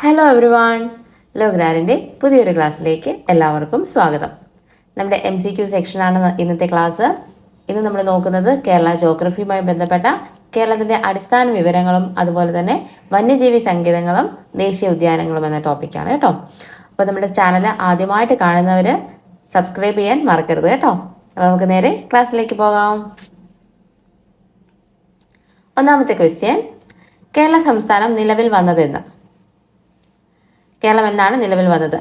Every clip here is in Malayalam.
ഹലോ എവ്രിവൺ, ലോഗ്രാരിൻ്റെ പുതിയൊരു ക്ലാസ്സിലേക്ക് എല്ലാവർക്കും സ്വാഗതം. നമ്മുടെ MCQ സെക്ഷനാണ് ഇന്നത്തെ ക്ലാസ്. ഇന്ന് നമ്മൾ നോക്കുന്നത് കേരള ജോഗ്രഫിയുമായി ബന്ധപ്പെട്ട കേരളത്തിൻ്റെ അടിസ്ഥാന വിവരങ്ങളും അതുപോലെ തന്നെ വന്യജീവി സങ്കേതങ്ങളും ദേശീയ ഉദ്യാനങ്ങളും എന്ന ടോപ്പിക്കാണ് കേട്ടോ. അപ്പോൾ നമ്മുടെ ചാനൽ ആദ്യമായിട്ട് കാണുന്നവർ സബ്സ്ക്രൈബ് ചെയ്യാൻ മറക്കരുത് കേട്ടോ. അപ്പോൾ നമുക്ക് നേരെ ക്ലാസ്സിലേക്ക് പോകാം. ഒന്നാമത്തെ ക്വസ്റ്റ്യൻ, കേരള സംസ്ഥാനം നിലവിൽ വന്നതെന്ന്. കേരളം എന്നാണ് നിലവിൽ വന്നത്?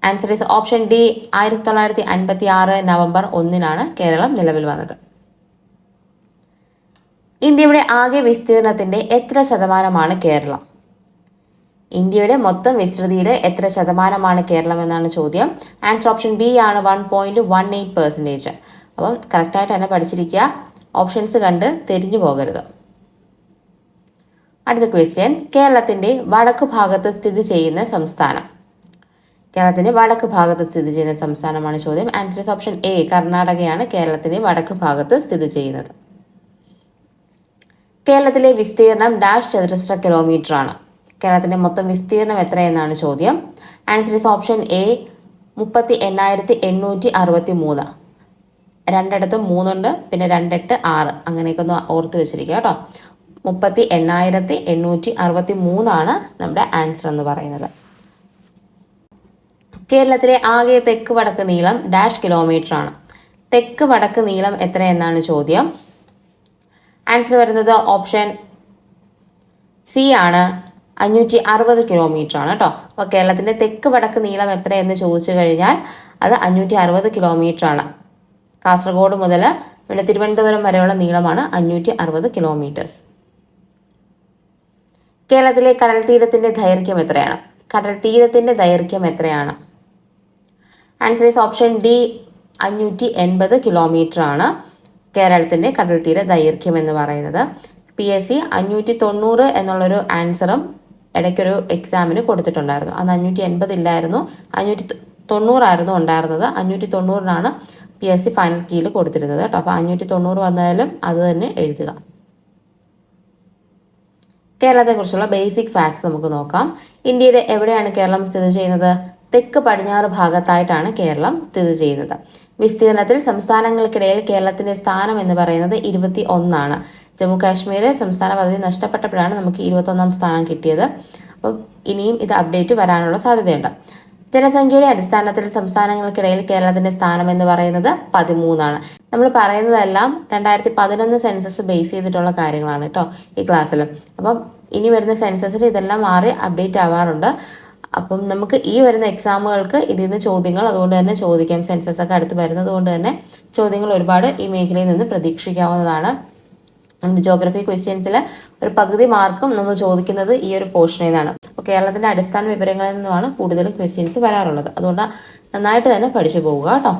Answer is option D, 1956 November 1 Keralam നിലവിൽ വന്നത്. ഇന്ത്യയുടെ ആകെ വിസ്തീർണത്തിന്റെ എത്ര ശതമാനമാണ് കേരളം? ഇന്ത്യയുടെ മൊത്തം വിസ്തൃതിയുടെ എത്ര ശതമാനമാണ് കേരളം എന്നാണ് ചോദ്യം. ആൻസർ ഓപ്ഷൻ ബി ആണ്, 1.18%. അപ്പം കറക്റ്റായിട്ട് തന്നെ പഠിച്ചിരിക്കുക, ഓപ്ഷൻസ് കണ്ട് തിരിഞ്ഞു പോകരുത്. അടുത്ത ക്വസ്റ്റ്യൻ, കേരളത്തിന്റെ വടക്ക് ഭാഗത്ത് സ്ഥിതി ചെയ്യുന്ന സംസ്ഥാനം. കേരളത്തിന്റെ വടക്ക് ഭാഗത്ത് സ്ഥിതി ചെയ്യുന്ന സംസ്ഥാനമാണ് ചോദ്യം. ആൻസർ ഇസ് ഓപ്ഷൻ എ, കർണാടകയാണ് കേരളത്തിന്റെ വടക്ക് ഭാഗത്ത് സ്ഥിതി ചെയ്യുന്നത്. കേരളത്തിലെ വിസ്തീർണം ഡാഷ് ചതുരശ്ര കിലോമീറ്റർ ആണ്. കേരളത്തിന്റെ മൊത്തം വിസ്തീർണം എത്രയെന്നാണ് ചോദ്യം. Answer is option A, 38,863. രണ്ടിടത്തും 3 ഉണ്ട്, പിന്നെ 2, 8, 6 അങ്ങനെയൊക്കെ ഒന്ന് ഓർത്ത് വെച്ചിരിക്കുക കേട്ടോ. 38,863 നമ്മുടെ ആൻസർ എന്ന് പറയുന്നത്. കേരളത്തിലെ ആകെ തെക്ക് വടക്ക് നീളം ഡാഷ് കിലോമീറ്റർ ആണ്. തെക്ക് വടക്ക് നീളം എത്ര എന്നാണ് ചോദ്യം. ആൻസർ വരുന്നത് ഓപ്ഷൻ സി ആണ്, 560 കിലോമീറ്റർ ആണ് കേട്ടോ. അപ്പോൾ കേരളത്തിന്റെ തെക്ക് വടക്ക് നീളം എത്ര എന്ന് ചോദിച്ചു കഴിഞ്ഞാൽ അത് 560 കിലോമീറ്റർ ആണ്. കാസർഗോഡ് മുതൽ പിന്നെ തിരുവനന്തപുരം വരെയുള്ള നീളമാണ് 560 കിലോമീറ്റേഴ്സ്. കേരളത്തിലെ കടൽ തീരത്തിന്റെ ദൈർഘ്യം എത്രയാണ്? കടൽ തീരത്തിന്റെ ദൈർഘ്യം എത്രയാണ്? Answer is option D, 580 kilometre ആണ് കേരളത്തിന്റെ കടൽ തീര ദൈർഘ്യം എന്ന് പറയുന്നത്. PSC 590 എന്നുള്ളൊരു ആൻസറും ഇടയ്ക്കൊരു എക്സാമിന് കൊടുത്തിട്ടുണ്ടായിരുന്നു. അന്ന് 580 ഇല്ലായിരുന്നു, 590 ആയിരുന്നു ഉണ്ടായിരുന്നത്. 590 PSC ഫൈനൽ കീയിൽ കൊടുത്തിരുന്നത് കേട്ടോ. അപ്പോൾ 590 വന്നാലും അത് തന്നെ എഴുതുക. കേരളത്തെക്കുറിച്ചുള്ള ബേസിക് ഫാക്ട്സ് നമുക്ക് നോക്കാം. ഇന്ത്യയുടെ എവിടെയാണ് കേരളം സ്ഥിതി ചെയ്യുന്നത്? തെക്ക് പടിഞ്ഞാറ് ഭാഗത്തായിട്ടാണ് കേരളം സ്ഥിതി ചെയ്യുന്നത്. വിസ്തീർണത്തിൽ സംസ്ഥാനങ്ങൾക്കിടയിൽ കേരളത്തിന്റെ സ്ഥാനം എന്ന് പറയുന്നത് 21. ജമ്മു കാശ്മീർ സംസ്ഥാന പദവി നഷ്ടപ്പെട്ടപ്പോഴാണ് നമുക്ക് 21ാം സ്ഥാനം കിട്ടിയത്. അപ്പം ഇനിയും ഇത് അപ്ഡേറ്റ് വരാനുള്ള സാധ്യതയുണ്ട്. ജനസംഖ്യയുടെ അടിസ്ഥാനത്തിൽ സംസ്ഥാനങ്ങൾക്കിടയിൽ കേരളത്തിന്റെ സ്ഥാനം എന്ന് പറയുന്നത് 13. നമ്മൾ പറയുന്നതെല്ലാം 2011 സെൻസസ് ബേസ് ചെയ്തിട്ടുള്ള കാര്യങ്ങളാണ് കേട്ടോ ഈ ക്ലാസ്സിൽ. അപ്പം ഇനി വരുന്ന സെൻസസിൽ ഇതെല്ലാം മാറി അപ്ഡേറ്റ് ആവാറുണ്ട്. അപ്പം നമുക്ക് ഈ വരുന്ന എക്സാമുകൾക്ക് ഇതിൽ നിന്ന് ചോദ്യങ്ങൾ അതുകൊണ്ട് തന്നെ ചോദിക്കാം. സെൻസസ് ഒക്കെ അടുത്ത് വരുന്നത് കൊണ്ട് തന്നെ ചോദ്യങ്ങൾ ഒരുപാട് ഈ മേഖലയിൽ നിന്ന് പ്രതീക്ഷിക്കാവുന്നതാണ്. നമ്മുടെ ജോഗ്രഫി ക്വസ്റ്റ്യൻസിൽ ഒരു പകുതി മാർക്കും നമ്മൾ ചോദിക്കുന്നത് ഈ ഒരു പോർഷനിൽ നിന്നാണ്. അപ്പോൾ കേരളത്തിന്റെ അടിസ്ഥാന വിവരങ്ങളിൽ നിന്നുമാണ് കൂടുതലും ക്വസ്റ്റ്യൻസ് വരാറുള്ളത്. അതുകൊണ്ട് നന്നായിട്ട് തന്നെ പഠിച്ചു പോവുക കേട്ടോ.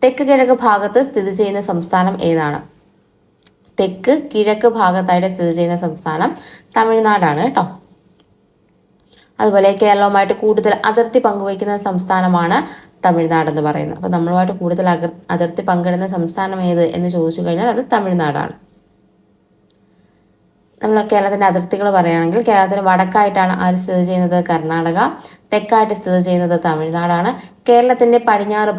തെക്ക് കിഴക്ക് ഭാഗത്ത് സ്ഥിതി ചെയ്യുന്ന സംസ്ഥാനം ഏതാണ്? തെക്ക് കിഴക്ക് ഭാഗത്തായിട്ട് സ്ഥിതി ചെയ്യുന്ന സംസ്ഥാനം തമിഴ്നാടാണ് കേട്ടോ. അതുപോലെ കേരളവുമായിട്ട് കൂടുതൽ അതിർത്തി പങ്കുവയ്ക്കുന്ന സംസ്ഥാനമാണ് തമിഴ്നാട് എന്ന് പറയുന്നത്. അപ്പോൾ നമ്മളുമായിട്ട് കൂടുതൽ അതിർത്തി പങ്കിടുന്ന സംസ്ഥാനം ഏത് എന്ന് ചോദിച്ചു കഴിഞ്ഞാൽ അത് തമിഴ്നാടാണ്. നമ്മൾ കേരളത്തിന്റെ അതിർത്തികൾ പറയുകയാണെങ്കിൽ കേരളത്തിന് വടക്കായിട്ടാണ് ആര് സ്ഥിതി ചെയ്യുന്നത്? കർണാടക. തെക്കായിട്ട് സ്ഥിതി ചെയ്യുന്നത് തമിഴ്നാടാണ്. കേരളത്തിന്റെ പടിഞ്ഞാറ്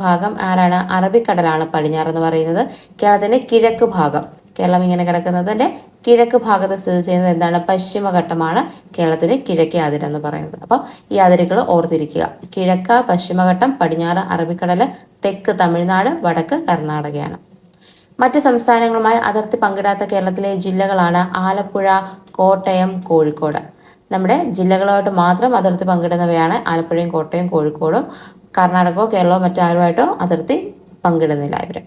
ഭാഗം ആരാണ്? അറബിക്കടലാണ് പടിഞ്ഞാറ് എന്ന് പറയുന്നത്. കേരളത്തിന്റെ കിഴക്ക് ഭാഗം, കേരളം ഇങ്ങനെ കിടക്കുന്നതിന്റെ കിഴക്ക് ഭാഗത്ത് സ്ഥിതി ചെയ്യുന്നത് എന്താണ്? പശ്ചിമഘട്ടമാണ് കേരളത്തിന് കിഴക്കേ അതിര് എന്ന് പറയുന്നത്. അപ്പം ഈ അതിരുകൾ ഓർത്തിരിക്കുക. കിഴക്ക് പശ്ചിമഘട്ടം, പടിഞ്ഞാറ് അറബിക്കടല്, തെക്ക് തമിഴ്നാട്, വടക്ക് കർണാടകയാണ്. മറ്റ് സംസ്ഥാനങ്ങളുമായി അതിർത്തി പങ്കിടാത്ത കേരളത്തിലെ ജില്ലകളാണ് ആലപ്പുഴ, കോട്ടയം, കോഴിക്കോട്. നമ്മുടെ ജില്ലകളുമായിട്ട് മാത്രം അതിർത്തി പങ്കിടുന്നവയാണ് ആലപ്പുഴയും കോട്ടയം കോഴിക്കോടും. കർണാടകയോ കേരളമോ മറ്റാരുമായിട്ടോ അതിർത്തി പങ്കിടുന്നില്ല ഇവര്.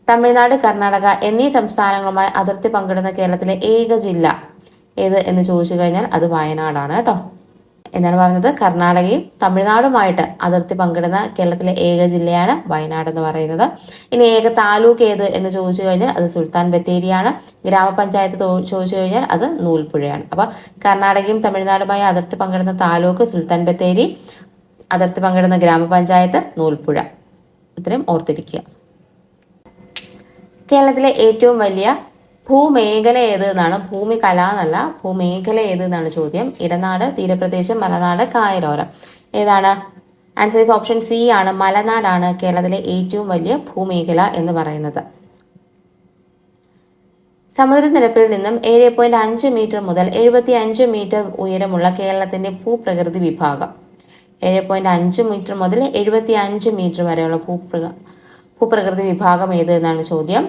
തമിഴ്നാട്, കർണാടക എന്നീ സംസ്ഥാനങ്ങളുമായി അതിർത്തി പങ്കിടുന്ന കേരളത്തിലെ ഏക ജില്ല ഏത് എന്ന് ചോദിച്ചു കഴിഞ്ഞാൽ അത് വയനാടാണ് കേട്ടോ. എന്നാണ് പറഞ്ഞത്, കർണാടകയും തമിഴ്നാടുമായിട്ട് അതിർത്തി പങ്കിടുന്ന കേരളത്തിലെ ഏക ജില്ലയാണ് വയനാട് എന്ന് പറയുന്നത്. ഇനി ഏക താലൂക്ക് ഏത് എന്ന് ചോദിച്ചു കഴിഞ്ഞാൽ അത് സുൽത്താൻ ബത്തേരിയാണ്. ഗ്രാമപഞ്ചായത്ത് ചോദിച്ചു കഴിഞ്ഞാൽ അത് നൂൽപ്പുഴയാണ്. അപ്പൊ കർണാടകയും തമിഴ്നാടുമായി അതിർത്തി പങ്കിടുന്ന താലൂക്ക് സുൽത്താൻ ബത്തേരി, അതിർത്തി പങ്കിടുന്ന ഗ്രാമപഞ്ചായത്ത് നൂൽപ്പുഴ. ഇത്രയും ഓർത്തിരിക്കുക. കേരളത്തിലെ ഏറ്റവും വലിയ ഭൂമേഖല ഏത് എന്നാണ്, ഭൂമി കല എന്നല്ല, ഭൂമേഖല ഏത് എന്നാണ് ചോദ്യം. ഇടനാട്, തീരപ്രദേശം, മലനാട്, കായലോരം. ഏതാണ് ആൻസർ? ഈസ് ഓപ്ഷൻ സി ആണ്. മലനാടാണ് കേരളത്തിലെ ഏറ്റവും വലിയ ഭൂമേഖല എന്ന് പറയുന്നത്. സമുദ്രനിരപ്പിൽ നിന്നും 7.5 മീറ്റർ മുതൽ 75 മീറ്റർ ഉയരമുള്ള കേരളത്തിന്റെ ഭൂപ്രകൃതി വിഭാഗം. 7.5 മീറ്റർ മുതൽ 75 മീറ്റർ വരെയുള്ള ഭൂപ്രകൃതി വിഭാഗം ഏത് എന്നാണ് ചോദ്യം.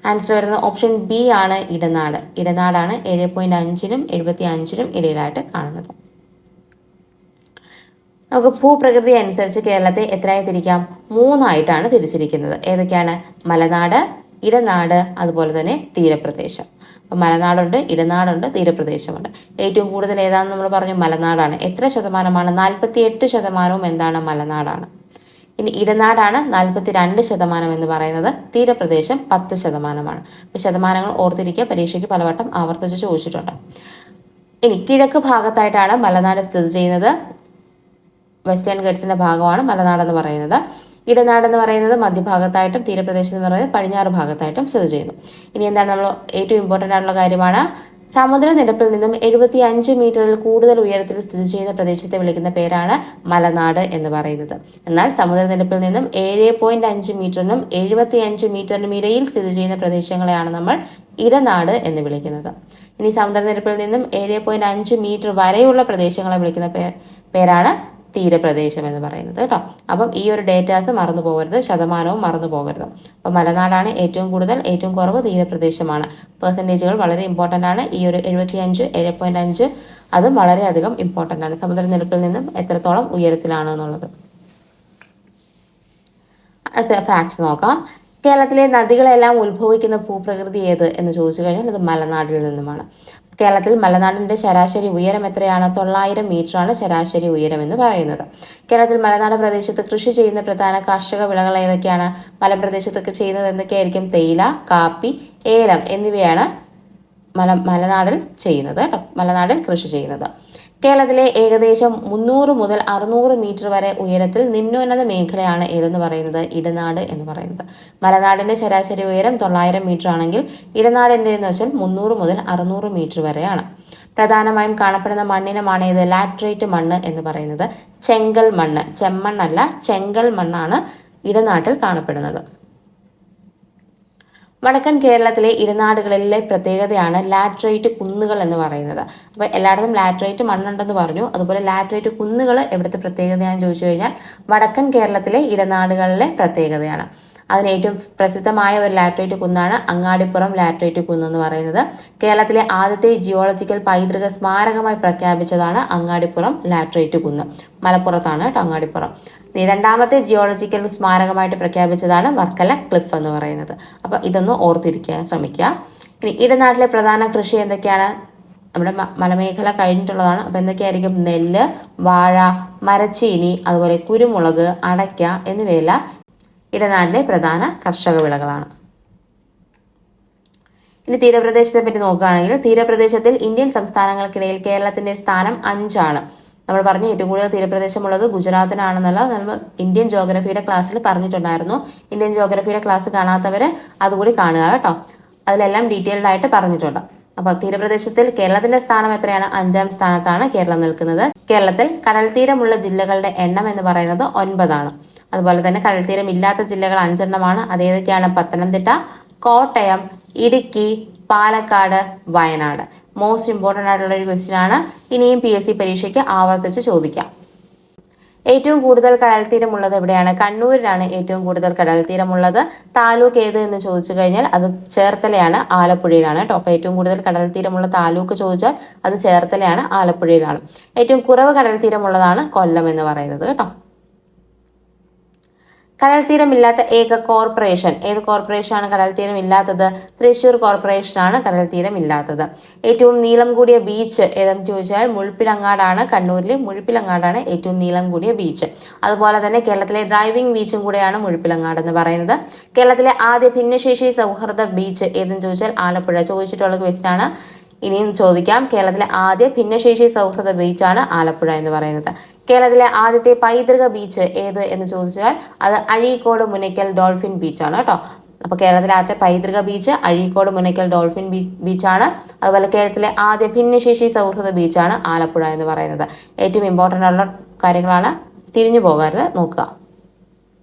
ആൻസർ വരുന്നത് ഓപ്ഷൻ ബി ആണ്, ഇടനാട്. ഇടനാടാണ് 7.5നും 75നും ഇടയിലായിട്ട് കാണുന്നത്. നമുക്ക് ഭൂപ്രകൃതി അനുസരിച്ച് കേരളത്തെ എത്രയായി തിരിക്കാം? 3ആയിട്ടാണ് തിരിച്ചിരിക്കുന്നത്. ഏതൊക്കെയാണ്? മലനാട്, ഇടനാട്, അതുപോലെ തന്നെ തീരപ്രദേശം. അപ്പം മലനാടുണ്ട്, ഇടനാടുണ്ട്, തീരപ്രദേശമുണ്ട്. ഏറ്റവും കൂടുതൽ ഏതാണെന്ന് നമ്മൾ പറഞ്ഞു? മലനാടാണ്. എത്ര ശതമാനമാണ്? 48% എന്താണ്? മലനാടാണ്. ഇനി ഇടനാടാണ് 42% എന്ന് പറയുന്നത്. തീരപ്രദേശം 10%. അപ്പൊ ശതമാനങ്ങൾ ഓർത്തിരിക്കുക, പരീക്ഷയ്ക്ക് പലവട്ടം ആവർത്തിച്ച് ചോദിച്ചിട്ടുണ്ട്. ഇനി കിഴക്ക് ഭാഗത്തായിട്ടാണ് മലനാട് സ്ഥിതി ചെയ്യുന്നത്. വെസ്റ്റേൺ ഗട്ട്സിന്റെ ഭാഗമാണ് മലനാട് എന്ന് പറയുന്നത്. ഇടനാട് എന്ന് പറയുന്നത് മധ്യഭാഗത്തായിട്ടും തീരപ്രദേശം എന്ന് പറയുന്നത് പടിഞ്ഞാറ് ഭാഗത്തായിട്ടും സ്ഥിതി ചെയ്യുന്നു. ഇനി എന്താണ് നമ്മൾ ഏറ്റവും ഇമ്പോർട്ടൻ്റ് ആയിട്ടുള്ള കാര്യമാണ്, സമുദ്രനിരപ്പിൽ നിന്നും 75 മീറ്ററിൽ കൂടുതൽ ഉയരത്തിൽ സ്ഥിതി ചെയ്യുന്ന പ്രദേശത്തെ വിളിക്കുന്ന പേരാണ് മലനാട് എന്ന് പറയുന്നത്. എന്നാൽ സമുദ്രനിരപ്പിൽ നിന്നും 7.5 മീറ്ററിനും 75 മീറ്ററിനും ഇടയിൽ സ്ഥിതി ചെയ്യുന്ന പ്രദേശങ്ങളെയാണ് നമ്മൾ ഇടനാട് എന്ന് വിളിക്കുന്നത്. ഇനി സമുദ്രനിരപ്പിൽ നിന്നും 7.5 മീറ്റർ വരെയുള്ള പ്രദേശങ്ങളെ വിളിക്കുന്ന പേരാണ് തീരപ്രദേശം എന്ന് പറയുന്നത് കേട്ടോ. അപ്പം ഈ ഒരു ഡേറ്റാസ് മറന്നു പോകരുത്, ശതമാനവും മറന്നു പോകരുത്. അപ്പം മലനാടാണ് ഏറ്റവും കൂടുതൽ, ഏറ്റവും കുറവ് തീരപ്രദേശമാണ്. പെർസെൻറ്റേജുകൾ വളരെ ഇമ്പോർട്ടൻ്റ് ആണ്. ഈ ഒരു 75, 7.5 അതും വളരെയധികം ഇമ്പോർട്ടൻ്റ് ആണ്. സമുദ്രനിരപ്പിൽ നിന്നും എത്രത്തോളം ഉയരത്തിലാണ് എന്നുള്ളത്. അടുത്ത ഫാക്ട്സ് നോക്കാം. കേരളത്തിലെ നദികളെല്ലാം ഉത്ഭവിക്കുന്ന ഭൂപ്രകൃതി ഏത് എന്ന് ചോദിച്ചു കഴിഞ്ഞാൽ അത് മലനാടിൽ നിന്നുമാണ്. കേരളത്തിൽ മലനാടിന്റെ ശരാശരി ഉയരം എത്രയാണ്? 900 മീറ്ററാണ് ശരാശരി ഉയരം എന്ന് പറയുന്നത്. കേരളത്തിൽ മലനാട് പ്രദേശത്ത് കൃഷി ചെയ്യുന്ന പ്രധാന കാർഷിക വിളകൾ ഏതൊക്കെയാണ്? മലമ്പ്രദേശത്തൊക്കെ ചെയ്യുന്നത് എന്തൊക്കെയായിരിക്കും? തേയില, കാപ്പി, ഏലം എന്നിവയാണ് മലനാടിൽ ചെയ്യുന്നത് കേട്ടോ. മലനാടിൽ കൃഷി ചെയ്യുന്നത്. കേരളത്തിലെ ഏകദേശം 300 മുതൽ 600 മീറ്റർ വരെ ഉയരത്തിൽ നിമ്നോന്നത മേഖലയാണ് ഏതെന്ന് പറയുന്നത്? ഇടനാട് എന്ന് പറയുന്നത്. മലനാടിന്റെ ശരാശരി ഉയരം 900 മീറ്റർ ആണെങ്കിൽ ഇടനാടിന്റെ എന്ന് വെച്ചാൽ 300 മുതൽ 600 മീറ്റർ വരെയാണ്. പ്രധാനമായും കാണപ്പെടുന്ന മണ്ണിനമാണ് ഏത്? ലാറ്ററൈറ്റ് മണ്ണ് എന്ന് പറയുന്നത്. ചെങ്കൽ മണ്ണ്, ചെമ്മണ്ണല്ല, ചെങ്കൽ മണ്ണാണ് ഇടനാട്ടിൽ കാണപ്പെടുന്നത്. വടക്കൻ കേരളത്തിലെ ഇടനാടുകളിലെ പ്രത്യേകതയാണ് ലാറ്ററൈറ്റ് കുന്നുകൾ എന്ന് പറയുന്നത്. അപ്പോൾ എല്ലായിടത്തും ലാറ്ററൈറ്റ് മണ്ണുണ്ടെന്ന് പറഞ്ഞു. അതുപോലെ ലാറ്ററൈറ്റ് കുന്നുകൾ എവിടുത്തെ പ്രത്യേകതയാണെന്ന് ചോദിച്ചു കഴിഞ്ഞാൽ വടക്കൻ കേരളത്തിലെ ഇടനാടുകളിലെ പ്രത്യേകതയാണ്. അതിന് ഏറ്റവും പ്രസിദ്ധമായ ഒരു ലാറ്ററൈറ്റ് കുന്നാണ് അങ്ങാടിപ്പുറം ലാറ്ററൈറ്റ് കുന്ന് എന്ന് പറയുന്നത്. കേരളത്തിലെ ആദ്യത്തെ ജിയോളജിക്കൽ പൈതൃക സ്മാരകമായി പ്രഖ്യാപിച്ചതാണ് അങ്ങാടിപ്പുറം ലാറ്ററൈറ്റ് കുന്ന്. മലപ്പുറത്താണ് കേട്ടോ അങ്ങാടിപ്പുറം. രണ്ടാമത്തെ ജിയോളജിക്കൽ സ്മാരകമായിട്ട് പ്രഖ്യാപിച്ചതാണ് വർക്കല ക്ലിഫ് എന്ന് പറയുന്നത്. അപ്പൊ ഇതൊന്ന് ഓർത്തിരിക്കാൻ ശ്രമിക്കുക. ഇനി ഇടനാട്ടിലെ പ്രധാന കൃഷി എന്തൊക്കെയാണ്? നമ്മുടെ മലമേഖല കഴിഞ്ഞിട്ടുള്ളതാണ്. അപ്പൊ എന്തൊക്കെയായിരിക്കും? നെല്ല്, വാഴ, മരച്ചീനി, അതുപോലെ കുരുമുളക്, അടയ്ക്ക എന്നിവയെല്ലാം ഇടനാട്ടിലെ പ്രധാന കർഷക വിളകളാണ്. ഇനി തീരപ്രദേശത്തെ പറ്റി നോക്കുകയാണെങ്കിൽ തീരപ്രദേശത്തിൽ ഇന്ത്യൻ സംസ്ഥാനങ്ങൾക്കിടയിൽ കേരളത്തിന്റെ സ്ഥാനം 5ആണ്. നമ്മൾ പറഞ്ഞ ഏറ്റവും കൂടുതൽ തീരപ്രദേശമുള്ളത് ഗുജറാത്തിനാണെന്നുള്ള നമ്മൾ ഇന്ത്യൻ ജോഗ്രഫിയുടെ ക്ലാസ്സിൽ പറഞ്ഞിട്ടുണ്ടായിരുന്നു. ഇന്ത്യൻ ജോഗ്രഫിയുടെ ക്ലാസ് കാണാത്തവർ അതുകൂടി കാണുക കേട്ടോ. അതിലെല്ലാം ഡീറ്റെയിൽഡ് ആയിട്ട് പറഞ്ഞിട്ടുണ്ട്. അപ്പോൾ തീരപ്രദേശത്തിൽ കേരളത്തിന്റെ സ്ഥാനം എത്രയാണ്? 5ാം സ്ഥാനത്താണ് കേരളം നിൽക്കുന്നത്. കേരളത്തിൽ കടൽത്തീരമുള്ള ജില്ലകളുടെ എണ്ണം എന്ന് പറയുന്നത് 9ആണ്. അതുപോലെ തന്നെ കടൽത്തീരം ഇല്ലാത്ത ജില്ലകൾ 5എണ്ണമാണ്. അതേതൊക്കെയാണ്? പത്തനംതിട്ട, കോട്ടയം, ഇടുക്കി, പാലക്കാട്, വയനാട്. മോസ്റ്റ് ഇമ്പോർട്ടൻ്റ് ആയിട്ടുള്ള ഒരു ക്വസ്റ്റ്യൻ ആണ്. ഇനിയും PSC പരീക്ഷയ്ക്ക് ആവർത്തിച്ച് ചോദിക്കാം. ഏറ്റവും കൂടുതൽ കടൽത്തീരമുള്ളത് എവിടെയാണ്? കണ്ണൂരിലാണ് ഏറ്റവും കൂടുതൽ കടൽത്തീരമുള്ളത്. താലൂക്ക് ഏത് എന്ന് ചോദിച്ചു കഴിഞ്ഞാൽ അത് ചേർത്തലയാണ്, ആലപ്പുഴയിലാണ് കേട്ടോ. അപ്പോൾ ഏറ്റവും കൂടുതൽ കടൽത്തീരമുള്ള താലൂക്ക് ചോദിച്ചാൽ അത് ചേർത്തലയാണ്, ആലപ്പുഴയിലാണ്. ഏറ്റവും കുറവ് കടൽത്തീരമുള്ളതാണ് കൊല്ലം എന്ന് പറയുന്നത് കേട്ടോ. കടൽത്തീരമില്ലാത്ത ഏക കോർപ്പറേഷൻ ഏത് കോർപ്പറേഷനാണ് കടൽത്തീരം ഇല്ലാത്തത്? തൃശ്ശൂർ കോർപ്പറേഷനാണ് കടൽത്തീരം ഇല്ലാത്തത്. ഏറ്റവും നീളം കൂടിയ ബീച്ച് ഏതെന്ന് ചോദിച്ചാൽ മുഴുപ്പിലങ്ങാടാണ്. കണ്ണൂരിലെ മുഴുപ്പിലങ്ങാടാണ് ഏറ്റവും നീളം കൂടിയ ബീച്ച്. അതുപോലെ തന്നെ കേരളത്തിലെ ഡ്രൈവിംഗ് ബീച്ചും കൂടെയാണ് മുഴുപ്പിലങ്ങാട് എന്ന് പറയുന്നത്. കേരളത്തിലെ ആദ്യ ഭിന്നശേഷി സൗഹൃദ ബീച്ച് ഏതെന്ന് ചോദിച്ചാൽ ആലപ്പുഴ. ചോദിച്ചിട്ടുള്ള ക്വസ്റ്റ്യൻ ആണ്. ഇനിയും ചോദിക്കാം. കേരളത്തിലെ ആദ്യ ഭിന്നശേഷി സൗഹൃദ ബീച്ചാണ് ആലപ്പുഴ എന്ന് പറയുന്നത്. കേരളത്തിലെ ആദ്യത്തെ പൈതൃക ബീച്ച് ഏത് എന്ന് ചോദിച്ചാൽ അത് അഴീക്കോട് മുനയ്ക്കൽ ഡോൾഫിൻ ബീച്ചാണ് കേട്ടോ. അപ്പോൾ കേരളത്തിലെ പൈതൃക ബീച്ച് അഴീക്കോട് മുനയ്ക്കൽ ഡോൾഫിൻ ബീച്ചാണ്. അതുപോലെ കേരളത്തിലെ ആദ്യ ഭിന്നശേഷി സൗഹൃദ ബീച്ചാണ് ആലപ്പുഴ എന്ന് പറയുന്നത്. ഏറ്റവും ഇമ്പോർട്ടൻ്റ് ഉള്ള കാര്യങ്ങളാണ്, തിരിഞ്ഞു പോകരുത്, നോക്കുക.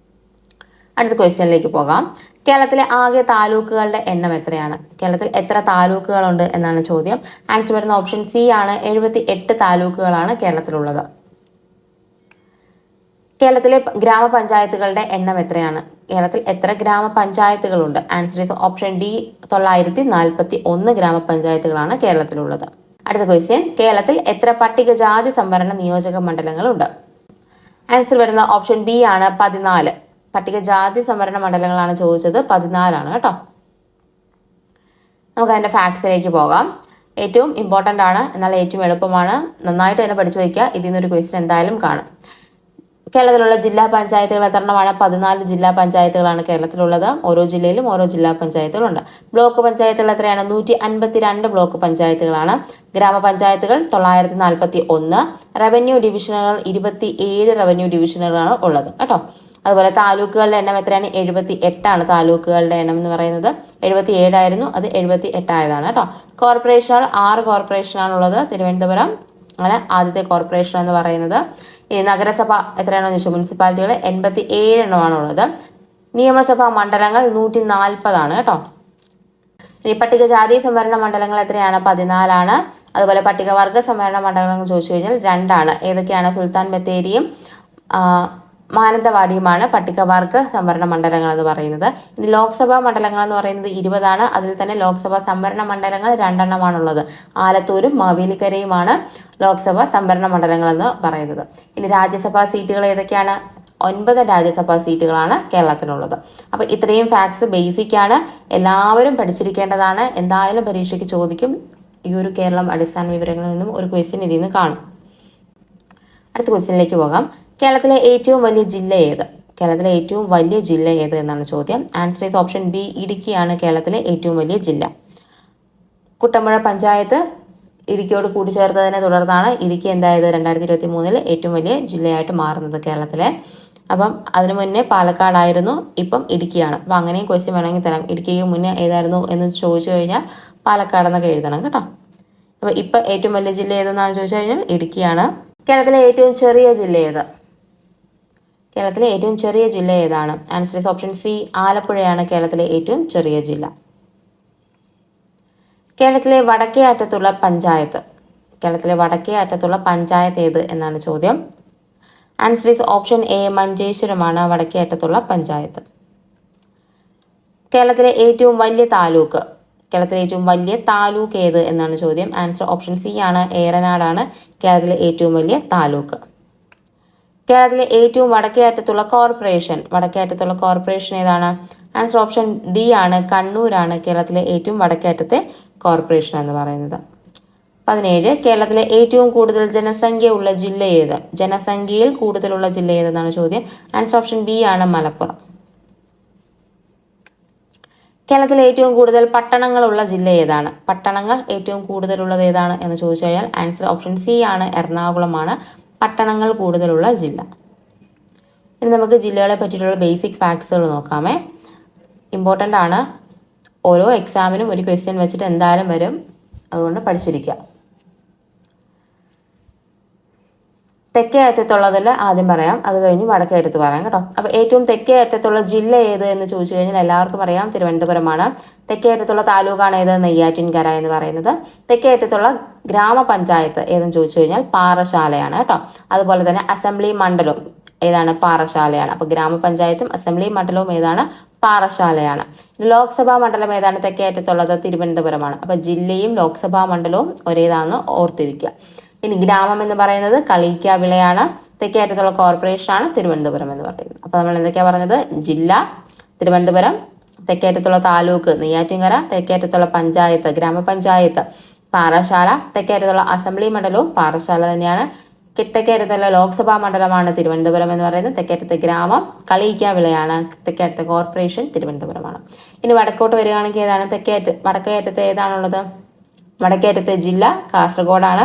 അടുത്ത ക്വസ്റ്റ്യനിലേക്ക് പോകാം. കേരളത്തിലെ ആകെ താലൂക്കുകളുടെ എണ്ണം എത്രയാണ്? കേരളത്തിൽ എത്ര താലൂക്കുകളുണ്ട് എന്നാണ് ചോദ്യം. ആൻസർ വരുന്ന ഓപ്ഷൻ സി ആണ്. 78 താലൂക്കുകളാണ് കേരളത്തിലുള്ളത്. കേരളത്തിലെ ഗ്രാമപഞ്ചായത്തുകളുടെ എണ്ണം എത്രയാണ്? കേരളത്തിൽ എത്ര ഗ്രാമപഞ്ചായത്തുകളുണ്ട്? Answer is option D. 941 ഗ്രാമപഞ്ചായത്തുകളാണ് കേരളത്തിലുള്ളത്. അടുത്ത ക്വസ്റ്റ്യൻ, കേരളത്തിൽ എത്ര പട്ടികജാതി സംവരണ നിയോജക മണ്ഡലങ്ങളുണ്ട്? ആൻസർ വരുന്ന ഓപ്ഷൻ ബി ആണ്, 14. പട്ടികജാതി സംവരണ മണ്ഡലങ്ങളാണ് ചോദിച്ചത്, 14 കേട്ടോ. നമുക്ക് അതിന്റെ ഫാക്ട്സിലേക്ക് പോകാം. ഏറ്റവും ഇമ്പോർട്ടൻ്റ് ആണ്, എന്നാൽ ഏറ്റവും എളുപ്പമാണ്. നന്നായിട്ട് തന്നെ പഠിച്ചു വയ്ക്കുക. ഇതിൽ നിന്നൊരു ക്വസ്റ്റ്യൻ എന്തായാലും കാണും. കേരളത്തിലുള്ള ജില്ലാ പഞ്ചായത്തുകൾ എത്രണ്ണമാണ്? 14 ജില്ലാ പഞ്ചായത്തുകളാണ് കേരളത്തിലുള്ളത്. ഓരോ ജില്ലയിലും ഓരോ ജില്ലാ പഞ്ചായത്തുകളുണ്ട്. ബ്ലോക്ക് പഞ്ചായത്തുകൾ എത്രയാണ്? 152 ബ്ലോക്ക് പഞ്ചായത്തുകളാണ്. ഗ്രാമപഞ്ചായത്തുകൾ 941. റവന്യൂ ഡിവിഷനുകൾ 27 റവന്യൂ ഡിവിഷനുകളാണ് ഉള്ളത് കേട്ടോ. അതുപോലെ താലൂക്കുകളുടെ എണ്ണം എത്രയാണ്? 78 താലൂക്കുകളുടെ എണ്ണം എന്ന് പറയുന്നത്. 77 ആയിരുന്നു, അത് 78 ആയതാണ് കേട്ടോ. കോർപ്പറേഷനുകൾ 6 കോർപ്പറേഷനാണുള്ളത്. തിരുവനന്തപുരം ആണ് ആദ്യത്തെ കോർപ്പറേഷൻ എന്ന് പറയുന്നത്. ഈ നഗരസഭ എത്രയാണെന്ന് ചോദിച്ചാൽ മുനിസിപ്പാലിറ്റികൾ 87 എണ്ണമാണുള്ളത്. നിയമസഭാ മണ്ഡലങ്ങൾ 140 കേട്ടോ. ഇനി പട്ടികജാതി സംവരണ മണ്ഡലങ്ങൾ എത്രയാണ്? 14. അതുപോലെ പട്ടികവർഗ സംവരണ മണ്ഡലങ്ങൾ ചോദിച്ചു കഴിഞ്ഞാൽ 2. ഏതൊക്കെയാണ്? സുൽത്താൻ ബത്തേരിയും മാനന്തവാടിയുമാണ് പട്ടികവർഗ സംവരണ മണ്ഡലങ്ങൾ എന്ന് പറയുന്നത്. ഇനി ലോക്സഭാ മണ്ഡലങ്ങൾ എന്ന് പറയുന്നത് 20. അതിൽ തന്നെ ലോക്സഭാ സംവരണ മണ്ഡലങ്ങൾ 2 എണ്ണമാണുള്ളത്. ആലത്തൂരും മാവേലിക്കരയുമാണ് ലോക്സഭാ സംവരണ മണ്ഡലങ്ങൾ എന്ന് പറയുന്നത്. ഇനി രാജ്യസഭാ സീറ്റുകൾ ഏതൊക്കെയാണ്? 9 രാജ്യസഭാ സീറ്റുകളാണ് കേരളത്തിനുള്ളത്. അപ്പൊ ഇത്രയും ഫാക്ട്സ് ബേസിക് ആണ്, എല്ലാവരും പഠിച്ചിരിക്കേണ്ടതാണ്. എന്തായാലും പരീക്ഷയ്ക്ക് ചോദിക്കും. ഈ ഒരു കേരളം അടിസ്ഥാന വിവരങ്ങളിൽ നിന്നും ഒരു ക്വസ്റ്റ്യൻ ഇതിൽ നിന്ന് കാണും. അടുത്ത ക്വസ്റ്റ്യനിലേക്ക് പോകാം. കേരളത്തിലെ ഏറ്റവും വലിയ ജില്ല ഏത്? കേരളത്തിലെ ഏറ്റവും വലിയ ജില്ല ഏത് എന്നാണ് ചോദ്യം. Answer is option B. ഇടുക്കിയാണ് കേരളത്തിലെ ഏറ്റവും വലിയ ജില്ല. കുട്ടമ്പുഴ പഞ്ചായത്ത് ഇടുക്കിയോട് കൂട്ടിച്ചേർത്തതിനെ തുടർന്നാണ് ഇടുക്കി എന്തായത് 2023 ഏറ്റവും വലിയ ജില്ലയായിട്ട് മാറുന്നത് കേരളത്തിലെ. അപ്പം അതിനു മുന്നേ പാലക്കാടായിരുന്നു, ഇപ്പം ഇടുക്കിയാണ്. അപ്പം അങ്ങനെയും ക്വസ്റ്റ്യൻ വേണമെങ്കിൽ തരാം. ഇടുക്കിക്ക് മുന്നേ ഏതായിരുന്നു എന്ന് ചോദിച്ചു കഴിഞ്ഞാൽ പാലക്കാടെന്നൊക്കെ എഴുതണം കേട്ടോ. അപ്പം ഇപ്പം ഏറ്റവും വലിയ ജില്ല ഏതെന്നാണ് ചോദിച്ചു കഴിഞ്ഞാൽ ഇടുക്കിയാണ്. കേരളത്തിലെ ഏറ്റവും ചെറിയ ജില്ല ഏത്? കേരളത്തിലെ ഏറ്റവും ചെറിയ ജില്ല ഏതാണ്? Answer is option C. ആലപ്പുഴയാണ് കേരളത്തിലെ ഏറ്റവും ചെറിയ ജില്ല. കേരളത്തിലെ വടക്കേ അറ്റത്തുള്ള പഞ്ചായത്ത്. കേരളത്തിലെ വടക്കേ അറ്റത്തുള്ള പഞ്ചായത്ത് ഏത് എന്നാണ് ചോദ്യം. Answer is option A. മഞ്ചേശ്വരമാണ് വടക്കേ അറ്റത്തുള്ള പഞ്ചായത്ത്. കേരളത്തിലെ ഏറ്റവും വലിയ താലൂക്ക്. കേരളത്തിലെ ഏറ്റവും വലിയ താലൂക്ക് ഏത് എന്നാണ് ചോദ്യം. ആൻസർ ഓപ്ഷൻ സി ആണ്. ഏറനാടാണ് കേരളത്തിലെ ഏറ്റവും വലിയ താലൂക്ക്. കേരളത്തിലെ ഏറ്റവും വടക്കേ അറ്റത്തുള്ള കോർപ്പറേഷൻ. വടക്കേ അറ്റത്തുള്ള കോർപ്പറേഷൻ ഏതാണ്? ആൻസർ ഓപ്ഷൻ ഡി ആണ്. കണ്ണൂരാണ് കേരളത്തിലെ ഏറ്റവും വടക്കേ അറ്റത്തെ കോർപ്പറേഷൻ എന്ന് പറയുന്നത്. 17. കേരളത്തിലെ ഏറ്റവും കൂടുതൽ ജനസംഖ്യ ഉള്ള ജില്ല ഏത്? ജനസംഖ്യയിൽ കൂടുതലുള്ള ജില്ല ഏതെന്നാണ് ചോദ്യം. ആൻസർ ഓപ്ഷൻ ബി ആണ്. മലപ്പുറം. കേരളത്തിലെ ഏറ്റവും കൂടുതൽ പട്ടണങ്ങളുള്ള ജില്ല ഏതാണ്? പട്ടണങ്ങൾ ഏറ്റവും കൂടുതലുള്ളത് ഏതാണ് എന്ന് ചോദിച്ചു കഴിഞ്ഞാൽ ആൻസർ ഓപ്ഷൻ സി ആണ്. എറണാകുളമാണ് പട്ടണങ്ങൾ കൂടുതലുള്ള ജില്ല. ഇനി നമുക്ക് ജില്ലകളെ പറ്റിയിട്ടുള്ള ബേസിക് ഫാക്ട്സുകൾ നോക്കാമേ. ഇമ്പോർട്ടൻ്റ് ആണ്. ഓരോ എക്സാമിനും ഒരു ക്വസ്റ്റ്യൻ വെച്ചിട്ട് എന്തായാലും വരും, അതുകൊണ്ട് പഠിച്ചിരിക്കുക. തെക്കേ അറ്റത്തുള്ളതിൽ ആദ്യം പറയാം, അത് കഴിഞ്ഞ് വടക്കേ അറ്റത്ത് പറയാം കേട്ടോ. അപ്പോൾ ഏറ്റവും തെക്കേ അറ്റത്തുള്ള ജില്ല ഏത് എന്ന് ചോദിച്ചു കഴിഞ്ഞാൽ എല്ലാവർക്കും അറിയാം, തിരുവനന്തപുരമാണ്. തെക്കേ അറ്റത്തുള്ള താലൂക്കാണ് ഏത്? നെയ്യാറ്റിൻകര എന്ന് പറയുന്നത്. തെക്കേ അറ്റത്തുള്ള ഗ്രാമപഞ്ചായത്ത് ഏതെന്ന് ചോദിച്ചു കഴിഞ്ഞാൽ പാറശാലയാണ് കേട്ടോ. അതുപോലെ തന്നെ അസംബ്ലി മണ്ഡലം ഏതാണ്? പാറശാലയാണ്. അപ്പോൾ ഗ്രാമപഞ്ചായത്തും അസംബ്ലി മണ്ഡലവും ഏതാണ്? പാറശാലയാണ്. ലോക്സഭാ മണ്ഡലം ഏതാണ് തെക്കേ അറ്റത്തുള്ളത്? തിരുവനന്തപുരമാണ്. അപ്പോൾ ജില്ലയും ലോക്സഭാ മണ്ഡലവും ഒരേതാണെന്ന് ഓർത്തിരിക്കുക. ഇനി ഗ്രാമം എന്ന് പറയുന്നത് കളിയിക്കാവിളയാണ്. തെക്കേ അറ്റത്തുള്ള കോർപ്പറേഷനാണ് തിരുവനന്തപുരം എന്ന് പറയുന്നത്. അപ്പോൾ നമ്മൾ എന്തൊക്കെയാണ് പറഞ്ഞത്? ജില്ല തിരുവനന്തപുരം, തെക്കേ അറ്റത്തുള്ള താലൂക്ക് നെയ്യാറ്റിൻകര, തെക്കേ അറ്റത്തുള്ള പഞ്ചായത്ത് ഗ്രാമപഞ്ചായത്ത് പാറശാല, തെക്കേ അറ്റത്തുള്ള അസംബ്ലി മണ്ഡലവും പാറശാല തന്നെയാണ്. തെക്കേ അറ്റത്തുള്ള ലോക്സഭാ മണ്ഡലമാണ് തിരുവനന്തപുരം എന്ന് പറയുന്നത്. തെക്കേ അറ്റത്തെ ഗ്രാമം കളിയിക്കാവിളയാണ്. തെക്കേ അറ്റത്തെ കോർപ്പറേഷൻ തിരുവനന്തപുരമാണ്. ഇനി വടക്കോട്ട് വരികയാണെങ്കിൽ ഏതാണ്? വടക്കേ അറ്റത്തെ ഏതാണുള്ളത്? വടക്കേറ്റത്തെ ജില്ല കാസർഗോഡാണ്.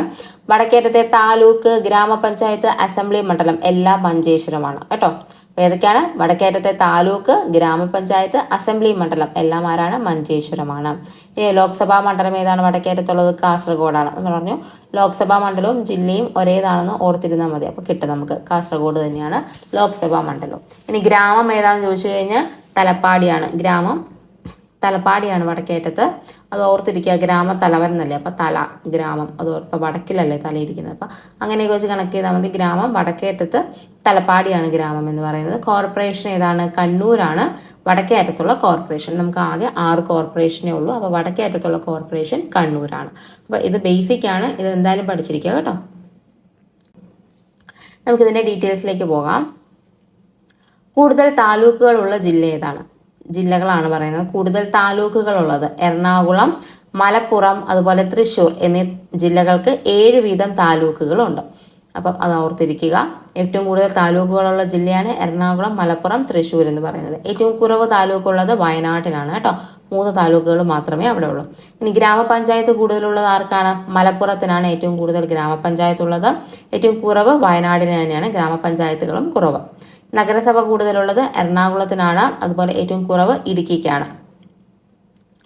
വടക്കേറ്റത്തെ താലൂക്ക് ഗ്രാമപഞ്ചായത്ത് അസംബ്ലി മണ്ഡലം എല്ലാം മഞ്ചേശ്വരമാണ് കേട്ടോ. അപ്പോൾ ഏതൊക്കെയാണ്? വടക്കേറ്റത്തെ താലൂക്ക്, ഗ്രാമപഞ്ചായത്ത്, അസംബ്ലി മണ്ഡലം എല്ലാം ആരാണ്? മഞ്ചേശ്വരമാണ്. ഇനി ലോക്സഭാ മണ്ഡലം ഏതാണ് വടക്കേറ്റത്തുള്ളത്? കാസർഗോഡാണ്. എന്ന് പറഞ്ഞു ലോക്സഭാ മണ്ഡലവും ജില്ലയും ഒരേതാണെന്ന് ഓർത്തിരുന്നാൽ മതി. അപ്പോൾ കിട്ടും നമുക്ക് കാസർഗോഡ് തന്നെയാണ് ലോക്സഭാ മണ്ഡലം. ഇനി ഗ്രാമം ഏതാണെന്ന് ചോദിച്ചു കഴിഞ്ഞാൽ തലപ്പാടിയാണ്. തലപ്പാടിയാണ് വടക്കേറ്റത്ത്. അത് ഓർത്തിരിക്കുക, ഗ്രാമത്തലവൻ എന്നല്ലേ, അപ്പോൾ തല ഗ്രാമം, അത് ഇപ്പോൾ വടക്കിലല്ലേ തലയിരിക്കുന്നത്. അപ്പം അങ്ങനെയൊക്കെ വെച്ച് കണക്ട് ചെയ്താൽ മതി. ഗ്രാമം വടക്കേറ്റത്ത് തലപ്പാടിയാണ് ഗ്രാമം എന്ന് പറയുന്നത്. കോർപ്പറേഷൻ ഏതാണ്? കണ്ണൂരാണ് വടക്കേ അറ്റത്തുള്ള കോർപ്പറേഷൻ. നമുക്ക് ആകെ 6 കോർപ്പറേഷനേ ഉള്ളൂ. അപ്പോൾ വടക്കേ അറ്റത്തുള്ള കോർപ്പറേഷൻ കണ്ണൂരാണ്. അപ്പോൾ ഇത് ബേസിക് ആണ്, ഇത് എന്തായാലും പഠിച്ചിരിക്കുക കേട്ടോ. നമുക്കിതിൻ്റെ ഡീറ്റെയിൽസിലേക്ക് പോകാം. കൂടുതൽ താലൂക്കുകളുള്ള ജില്ല ഏതാണ്? ജില്ലകളാണ് പറയുന്നത്. കൂടുതൽ താലൂക്കുകളുള്ളത് എറണാകുളം, മലപ്പുറം, അതുപോലെ തൃശ്ശൂർ എന്നീ ജില്ലകൾക്ക് 7 വീതം താലൂക്കുകളുണ്ട്. അപ്പം അത് ഓർത്തിരിക്കുക. ഏറ്റവും കൂടുതൽ താലൂക്കുകളുള്ള ജില്ലയാണ് എറണാകുളം, മലപ്പുറം, തൃശ്ശൂർ എന്ന് പറയുന്നത്. ഏറ്റവും കുറവ് താലൂക്കുള്ളത് വയനാട്ടിലാണ് കേട്ടോ. 3 താലൂക്കുകൾ മാത്രമേ അവിടെ ഉള്ളൂ. ഇനി ഗ്രാമപഞ്ചായത്ത് കൂടുതലുള്ളത് ആർക്കാണ്? മലപ്പുറത്തിനാണ് ഏറ്റവും കൂടുതൽ ഗ്രാമപഞ്ചായത്ത് ഉള്ളത്. ഏറ്റവും കുറവ് വയനാടിന് തന്നെയാണ്, ഗ്രാമപഞ്ചായത്തുകളും കുറവ്. നഗരസഭ കൂടുതലുള്ളത് എറണാകുളത്തിനാണ്. അതുപോലെ ഏറ്റവും കുറവ് ഇടുക്കിക്കാണ്.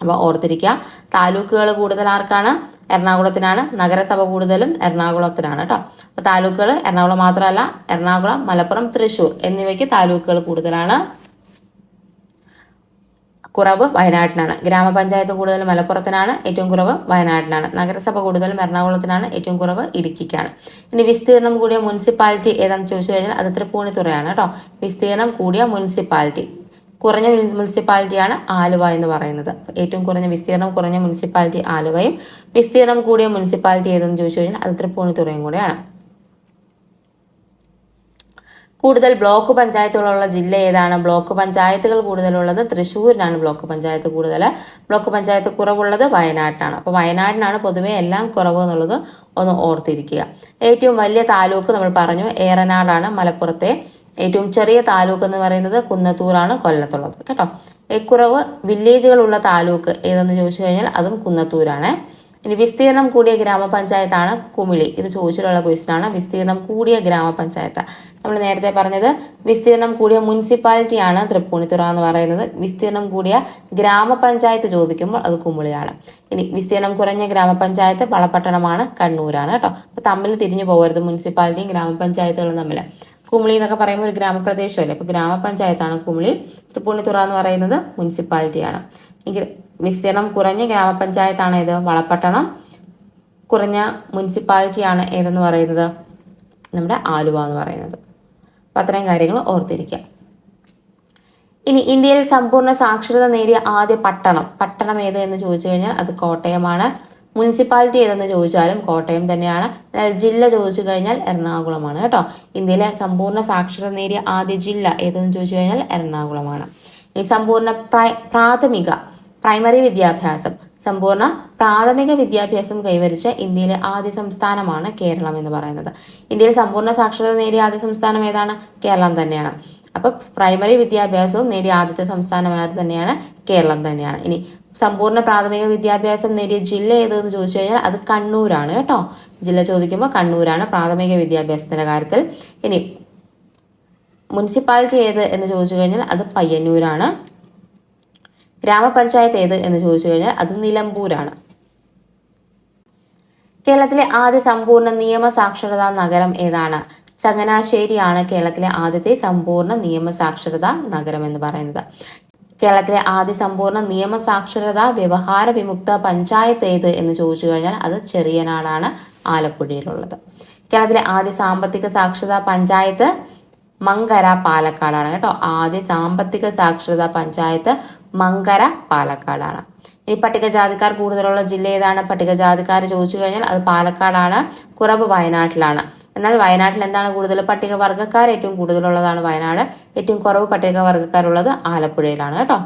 അപ്പോൾ ഓർത്തിരിക്കുക, താലൂക്കുകൾ കൂടുതൽ ആർക്കാണ്? എറണാകുളത്തിനാണ്. നഗരസഭ കൂടുതലും എറണാകുളത്തിനാണ് കേട്ടോ. അപ്പോൾ താലൂക്കുകൾ എറണാകുളം മാത്രമല്ല, എറണാകുളം, മലപ്പുറം, തൃശ്ശൂർ എന്നിവയ്ക്ക് താലൂക്കുകൾ കൂടുതലാണ്. കുറവ് വയനാട്ടിനാണ്. ഗ്രാമപഞ്ചായത്ത് കൂടുതൽ മലപ്പുറത്തിനാണ്, ഏറ്റവും കുറവ് വയനാട്ടിനാണ്. നഗരസഭ കൂടുതലും എറണാകുളത്തിനാണ്, ഏറ്റവും കുറവ് ഇടുക്കിക്കാണ്. ഇനി വിസ്തീർണം കൂടിയ മുനിസിപ്പാലിറ്റി ഏതാണെന്ന് ചോദിച്ചു കഴിഞ്ഞാൽ അത് തൃപ്പൂണിത്തുറയാണ് കേട്ടോ. വിസ്തീർണം കൂടിയ മുനിസിപ്പാലിറ്റി. കുറഞ്ഞ മുനിസിപ്പാലിറ്റിയാണ് ആലുവ എന്ന് പറയുന്നത്. ഏറ്റവും കുറഞ്ഞ വിസ്തീർണം കുറഞ്ഞ മുനിസിപ്പാലിറ്റി ആലുവയും വിസ്തീർണം കൂടിയ മുനിസിപ്പാലിറ്റി ഏതെന്ന് ചോദിച്ചു കഴിഞ്ഞാൽ അത് തൃപ്പൂണിത്തുറയും കൂടെയാണ്. കൂടുതൽ ബ്ലോക്ക് പഞ്ചായത്തുകളുള്ള ജില്ല ഏതാണ്? ബ്ലോക്ക് പഞ്ചായത്തുകൾ കൂടുതലുള്ളത് തൃശ്ശൂരിനാണ്. ബ്ലോക്ക് പഞ്ചായത്ത് കൂടുതൽ. ബ്ലോക്ക് പഞ്ചായത്ത് കുറവുള്ളത് വയനാട്ടിനാണ്. അപ്പോൾ വയനാടിനാണ് പൊതുവെ എല്ലാം കുറവ് എന്നുള്ളത് ഒന്ന് ഓർത്തിരിക്കുക. ഏറ്റവും വലിയ താലൂക്ക് നമ്മൾ പറഞ്ഞു ഏറനാടാണ് മലപ്പുറത്തെ. ഏറ്റവും ചെറിയ താലൂക്ക് എന്ന് പറയുന്നത് കുന്നത്തൂറാണ് കൊല്ലത്തുള്ളത് കേട്ടോ. കുറവ് വില്ലേജുകളുള്ള താലൂക്ക് ഏതെന്ന് ചോദിച്ചു കഴിഞ്ഞാൽ അതും കുന്നത്തൂരാണ്. ഇനി വിസ്തീർണം കൂടിയ ഗ്രാമപഞ്ചായത്താണ് കുമിളി. ഇത് ചോദിച്ചിട്ടുള്ള ക്വസ്റ്റ്യൻ ആണ്. വിസ്തീർണം കൂടിയ ഗ്രാമപഞ്ചായത്ത്. നമ്മൾ നേരത്തെ പറഞ്ഞത് വിസ്തീർണം കൂടിയ മുനിസിപ്പാലിറ്റിയാണ് തൃപ്പൂണിത്തുറ എന്ന് പറയുന്നത്. വിസ്തീർണം കൂടിയ ഗ്രാമപഞ്ചായത്ത് ചോദിക്കുമ്പോൾ അത് കുമിളിയാണ്. ഇനി വിസ്തീർണം കുറഞ്ഞ ഗ്രാമപഞ്ചായത്ത് വളപട്ടണമാണ്, കണ്ണൂരാണ് കേട്ടോ. അപ്പൊ തമ്മിൽ തിരിഞ്ഞു പോകരുത് മുനിസിപ്പാലിറ്റിയും ഗ്രാമപഞ്ചായത്തുകളും തമ്മിൽ. കുമിളി എന്നൊക്കെ പറയുമ്പോൾ ഒരു ഗ്രാമപ്രദേശമല്ലേ, അപ്പൊ ഗ്രാമപഞ്ചായത്താണ് കുമിളി. തൃപ്പൂണിത്തുറ എന്ന് പറയുന്നത് മുനിസിപ്പാലിറ്റിയാണ്. എങ്കിൽ വിസ്തീർണം കുറഞ്ഞ ഗ്രാമപഞ്ചായത്താണ് ഏത്? വളപട്ടണം. കുറഞ്ഞ മുനിസിപ്പാലിറ്റിയാണ് ഏതെന്ന് പറയുന്നത്? നമ്മുടെ ആലുവ എന്ന് പറയുന്നത്. അപ്പം അത്രയും കാര്യങ്ങൾ ഓർത്തിരിക്കുക. ഇനി ഇന്ത്യയിൽ സമ്പൂർണ്ണ സാക്ഷരത നേടിയ ആദ്യ പട്ടണം ഏത് എന്ന് ചോദിച്ചു കഴിഞ്ഞാൽ അത് കോട്ടയമാണ്. മുനിസിപ്പാലിറ്റി ഏതെന്ന് ചോദിച്ചാലും കോട്ടയം തന്നെയാണ്. എന്നാൽ ജില്ല ചോദിച്ചു കഴിഞ്ഞാൽ എറണാകുളമാണ് കേട്ടോ. ഇന്ത്യയിലെ സമ്പൂർണ്ണ സാക്ഷരത നേടിയ ആദ്യ ജില്ല ഏതെന്ന് ചോദിച്ചു കഴിഞ്ഞാൽ എറണാകുളമാണ്. ഈ സമ്പൂർണ്ണ പ്രൈമറി വിദ്യാഭ്യാസം, സമ്പൂർണ്ണ പ്രാഥമിക വിദ്യാഭ്യാസം കൈവരിച്ച ഇന്ത്യയിലെ ആദ്യ സംസ്ഥാനമാണ് കേരളം എന്ന് പറയുന്നത്. ഇന്ത്യയിൽ സമ്പൂർണ്ണ സാക്ഷരത നേടിയ ആദ്യ സംസ്ഥാനം ഏതാണ്? കേരളം തന്നെയാണ്. അപ്പൊ പ്രൈമറി വിദ്യാഭ്യാസവും നേടിയ ആദ്യത്തെ സംസ്ഥാനം തന്നെയാണ് കേരളം തന്നെയാണ്. ഇനി സമ്പൂർണ്ണ പ്രാഥമിക വിദ്യാഭ്യാസം നേടിയ ജില്ല ഏതെന്ന് ചോദിച്ചു കഴിഞ്ഞാൽ അത് കണ്ണൂരാണ് കേട്ടോ. ജില്ല ചോദിക്കുമ്പോൾ കണ്ണൂരാണ് പ്രാഥമിക വിദ്യാഭ്യാസത്തിന്റെ കാര്യത്തിൽ. ഇനി മുനിസിപ്പാലിറ്റി ഏത് എന്ന് ചോദിച്ചു കഴിഞ്ഞാൽ അത് പയ്യന്നൂരാണ്. ഗ്രാമപഞ്ചായത്ത് ഏത് എന്ന് ചോദിച്ചു കഴിഞ്ഞാൽ അത് നിലമ്പൂരാണ്. കേരളത്തിലെ ആദ്യ സമ്പൂർണ്ണ നിയമ സാക്ഷരതാ നഗരം ഏതാണ്? ചങ്ങനാശ്ശേരിയാണ് കേരളത്തിലെ ആദ്യത്തെ സമ്പൂർണ്ണ നിയമ സാക്ഷരതാ നഗരം എന്ന് പറയുന്നത്. കേരളത്തിലെ ആദ്യ സമ്പൂർണ്ണ നിയമ സാക്ഷരതാ വ്യവഹാര വിമുക്ത പഞ്ചായത്ത് ഏത് എന്ന് ചോദിച്ചു കഴിഞ്ഞാൽ അത് ചെറിയനാടാണ്, ആലപ്പുഴയിലുള്ളത്. കേരളത്തിലെ ആദ്യ സാമ്പത്തിക സാക്ഷരതാ പഞ്ചായത്ത് മങ്കര, പാലക്കാടാണ് കേട്ടോ. ആദ്യ സാമ്പത്തിക സാക്ഷരതാ പഞ്ചായത്ത് മങ്കര, പാലക്കാടാണ്. ഇനി പട്ടികജാതിക്കാർ കൂടുതലുള്ള ജില്ല ഏതാണ്? പട്ടികജാതിക്കാർ ചോദിച്ചു കഴിഞ്ഞാൽ അത് പാലക്കാടാണ്. കുറവ് വയനാട്ടിലാണ്. എന്നാൽ വയനാട്ടിൽ എന്താണ് കൂടുതൽ? പട്ടികവർഗ്ഗക്കാർ ഏറ്റവും കൂടുതലുള്ളതാണ് വയനാട്. ഏറ്റവും കുറവ് പട്ടികവർഗ്ഗക്കാരുള്ളത് ആലപ്പുഴയിലാണ് കേട്ടോ.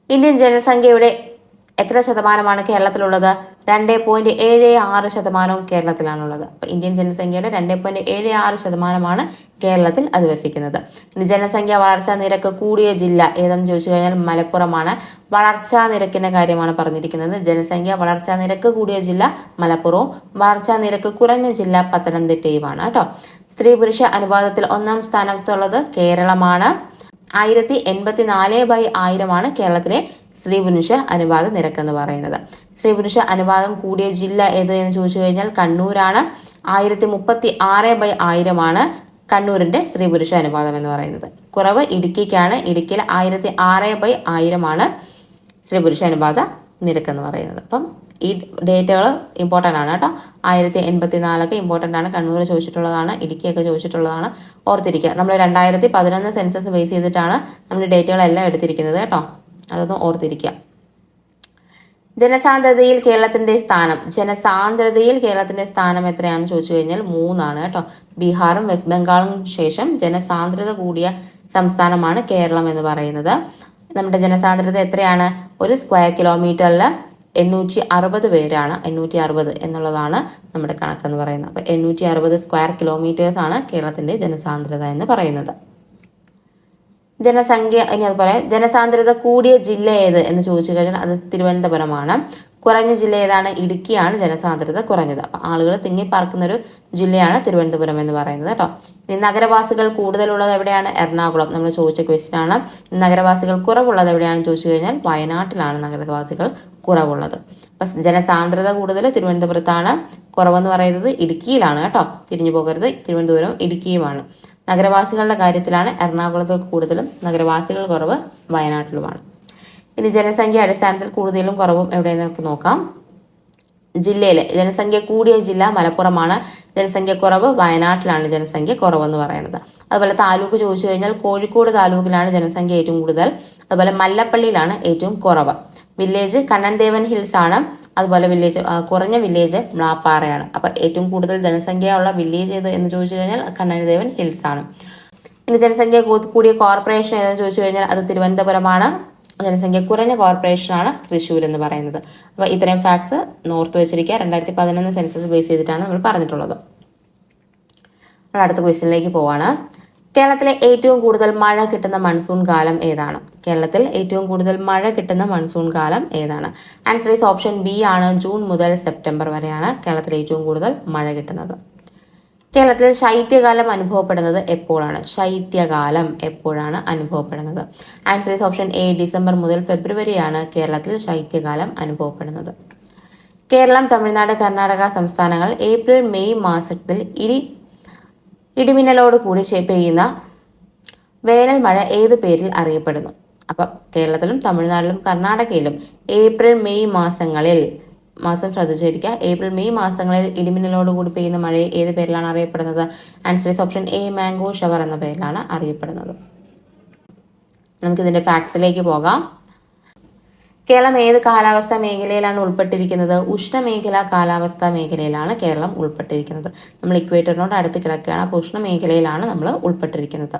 ഇന്ത്യൻ ജനസംഖ്യയുടെ എത്ര ശതമാനമാണ് കേരളത്തിലുള്ളത്? 2.76% കേരളത്തിലാണുള്ളത്. അപ്പൊ ഇന്ത്യൻ ജനസംഖ്യയുടെ 2.76% കേരളത്തിൽ അധിവസിക്കുന്നത്. ഇനി ജനസംഖ്യ വളർച്ചാ നിരക്ക് കൂടിയ ജില്ല ഏതെന്ന് ചോദിച്ചു കഴിഞ്ഞാൽ മലപ്പുറമാണ്. വളർച്ചാ നിരക്കിന്റെ കാര്യമാണ് പറഞ്ഞിരിക്കുന്നത്. ജനസംഖ്യ വളർച്ചാ നിരക്ക് കൂടിയ ജില്ല മലപ്പുറവും വളർച്ചാ നിരക്ക് കുറഞ്ഞ ജില്ല പത്തനംതിട്ടയുമാണ് കേട്ടോ. സ്ത്രീ പുരുഷ അനുപാതത്തിൽ 1-ാം സ്ഥാനത്തുള്ളത് കേരളമാണ്. 1084/1000 കേരളത്തിലെ സ്ത്രീ പുരുഷ അനുപാത നിരക്ക് എന്ന് പറയുന്നത്. സ്ത്രീ പുരുഷ അനുപാതം കൂടിയ ജില്ല ഏത് എന്ന് ചോദിച്ചു കഴിഞ്ഞാൽ കണ്ണൂരാണ്. 1036/1000 കണ്ണൂരിന്റെ സ്ത്രീ പുരുഷ അനുപാതം എന്ന് പറയുന്നത്. കുറവ് ഇടുക്കിക്കാണ്. ഇടുക്കിയിൽ 1006/1000 സ്ത്രീ പുരുഷ അനുപാത നിരക്ക് എന്ന് പറയുന്നത്. അപ്പം ഈ ഡേറ്റകൾ ഇമ്പോർട്ടൻ്റ് ആണ് കേട്ടോ. 1084 ഇമ്പോർട്ടൻ്റ് ആണ്. കണ്ണൂർ ചോദിച്ചിട്ടുള്ളതാണ്, ഇടുക്കിയൊക്കെ ചോദിച്ചിട്ടുള്ളതാണ്. ഓർത്തിരിക്കുക. നമ്മൾ 2011 സെൻസസ് ബേസ് ചെയ്തിട്ടാണ് നമ്മൾ ഡേറ്റകളെല്ലാം എടുത്തിരിക്കുന്നത് കേട്ടോ. അതൊന്ന് ഓർത്തിരിക്കുക. ജനസാന്ദ്രതയിൽ കേരളത്തിന്റെ സ്ഥാനം എത്രയാണെന്ന് ചോദിച്ചു കഴിഞ്ഞാൽ 3 കേട്ടോ. ബീഹാറും വെസ്റ്റ് ബംഗാളും ശേഷം ജനസാന്ദ്രത കൂടിയ സംസ്ഥാനമാണ് കേരളം എന്ന് പറയുന്നത്. നമ്മുടെ ജനസാന്ദ്രത എത്രയാണ്? ഒരു സ്ക്വയർ കിലോമീറ്ററിൽ 860 പേരാണ്. 860 എന്നുള്ളതാണ് നമ്മുടെ കണക്കെന്ന് പറയുന്നത്. അപ്പൊ 860 സ്ക്വയർ കിലോമീറ്റേഴ്സ് ആണ് കേരളത്തിന്റെ ജനസാന്ദ്രത എന്ന് പറയുന്നത്. ജനസംഖ്യ ഇനി അതുപോലെ ജനസാന്ദ്രത കൂടിയ ജില്ല ഏത് എന്ന് ചോദിച്ചു കഴിഞ്ഞാൽ അത് തിരുവനന്തപുരമാണ്. കുറഞ്ഞ ജില്ല ഏതാണ്? ഇടുക്കിയാണ് ജനസാന്ദ്രത കുറഞ്ഞത്. അപ്പൊ ആളുകൾ തിങ്ങിപ്പാർക്കുന്ന ഒരു ജില്ലയാണ് തിരുവനന്തപുരം എന്ന് പറയുന്നത് കേട്ടോ. ഇനി നഗരവാസികൾ കൂടുതലുള്ളത് എവിടെയാണ്? എറണാകുളം. നമ്മൾ ചോദിച്ച ക്വസ്റ്റ്യൻ ആണ്. നഗരവാസികൾ കുറവുള്ളത് എവിടെയാണെന്ന് ചോദിച്ചു കഴിഞ്ഞാൽ വയനാട്ടിലാണ് നഗരവാസികൾ കുറവുള്ളത്. അപ്പൊ ജനസാന്ദ്രത കൂടുതൽ തിരുവനന്തപുരത്താണ്. കുറവെന്ന് പറയുന്നത് ഇടുക്കിയിലാണ് കേട്ടോ. തിരിഞ്ഞു പോകരുത്. തിരുവനന്തപുരം ഇടുക്കിയുമാണ്. നഗരവാസികളുടെ കാര്യത്തിലാണ് എറണാകുളത്തിൽ കൂടുതലും, നഗരവാസികൾ കുറവ് വയനാട്ടിലുമാണ്. ഇനി ജനസംഖ്യ അടിസ്ഥാനത്തിൽ കൂടുതലും കുറവും എവിടെയെന്ന് നമുക്ക് നോക്കാം. ജില്ലയിലെ ജനസംഖ്യ കൂടിയ ജില്ല മലപ്പുറമാണ്. ജനസംഖ്യ കുറവ് വയനാട്ടിലാണ് ജനസംഖ്യ കുറവെന്ന് പറയുന്നത്. അതുപോലെ താലൂക്ക് ചോദിച്ചു കഴിഞ്ഞാൽ കോഴിക്കോട് താലൂക്കിലാണ് ജനസംഖ്യ ഏറ്റവും കൂടുതൽ. അതുപോലെ മല്ലപ്പള്ളിയിലാണ് ഏറ്റവും കുറവ്. വില്ലേജ് കണ്ണൻദേവൻ ഹിൽസ് ആണ്. അതുപോലെ കുറഞ്ഞ വില്ലേജ് മ്ലാപ്പാറയാണ്. അപ്പൊ ഏറ്റവും കൂടുതൽ ജനസംഖ്യ ഉള്ള വില്ലേജ് ഏത് എന്ന് ചോദിച്ചു കഴിഞ്ഞാൽ കണ്ണൻദേവൻ ഹിൽസ് ആണ്. ഇനി ജനസംഖ്യ കൂടിയ കോർപ്പറേഷൻ ഏതെന്ന് ചോദിച്ചു കഴിഞ്ഞാൽ അത് തിരുവനന്തപുരമാണ്. ജനസംഖ്യ കുറഞ്ഞ കോർപ്പറേഷനാണ് തൃശ്ശൂർ എന്ന് പറയുന്നത്. അപ്പൊ ഇത്രയും ഫാക്ട്സ് ഓർത്ത് വെച്ചിരിക്കുക. 2011 സെൻസസ് ബേസ് ചെയ്തിട്ടാണ് നമ്മൾ പറഞ്ഞിട്ടുള്ളത്. നമ്മൾ അടുത്ത ക്വസ്റ്റ്യനിലേക്ക് പോവാണ്. കേരളത്തിലെ ഏറ്റവും കൂടുതൽ മഴ കിട്ടുന്ന മൺസൂൺ കാലം ഏതാണ്? കേരളത്തിൽ ഏറ്റവും കൂടുതൽ മഴ കിട്ടുന്ന മൺസൂൺ കാലം ഏതാണ്? ആൻസർ ഈസ് ഓപ്ഷൻ ബി ആണ്. ജൂൺ മുതൽ സെപ്റ്റംബർ വരെയാണ് കേരളത്തിൽ ഏറ്റവും കൂടുതൽ മഴ കിട്ടുന്നത്. കേരളത്തിൽ ശൈത്യകാലം അനുഭവപ്പെടുന്നത് എപ്പോഴാണ്? ശൈത്യകാലം എപ്പോഴാണ് അനുഭവപ്പെടുന്നത്? Answer is option A. December മുതൽ ഫെബ്രുവരിയാണ് കേരളത്തിൽ ശൈത്യകാലം അനുഭവപ്പെടുന്നത്. കേരളം, തമിഴ്നാട്, കർണാടക സംസ്ഥാനങ്ങൾ ഏപ്രിൽ മെയ് മാസത്തിൽ ഇടിമിന്നലോട് കൂടി പെയ്യുന്ന വേനൽ മഴ ഏതു പേരിൽ അറിയപ്പെടുന്നു? അപ്പൊ കേരളത്തിലും തമിഴ്നാട്ടിലും കർണാടകയിലും ഏപ്രിൽ മെയ് മാസങ്ങളിൽ ശ്രദ്ധിച്ചിരിക്കുക. ഏപ്രിൽ മെയ് മാസങ്ങളിൽ ഇടിമിന്നലോട് കൂടി പെയ്യുന്ന മഴയെ ഏത് പേരിലാണ് അറിയപ്പെടുന്നത്? Answer is option A. Mango shower എന്ന പേരിലാണ് അറിയപ്പെടുന്നത്. നമുക്കിതിന്റെ ഫാക്ട്സിലേക്ക് പോകാം. കേരളം ഏത് കാലാവസ്ഥാ മേഖലയിലാണ് ഉൾപ്പെട്ടിരിക്കുന്നത്? ഉഷ്ണമേഖലാ കാലാവസ്ഥാ മേഖലയിലാണ് കേരളം ഉൾപ്പെട്ടിരിക്കുന്നത്. നമ്മൾ ഇക്വേറ്ററിനോട് അടുത്ത് കിടക്കുകയാണ്. അപ്പോൾ ഉഷ്ണമേഖലയിലാണ് നമ്മൾ ഉൾപ്പെട്ടിരിക്കുന്നത്.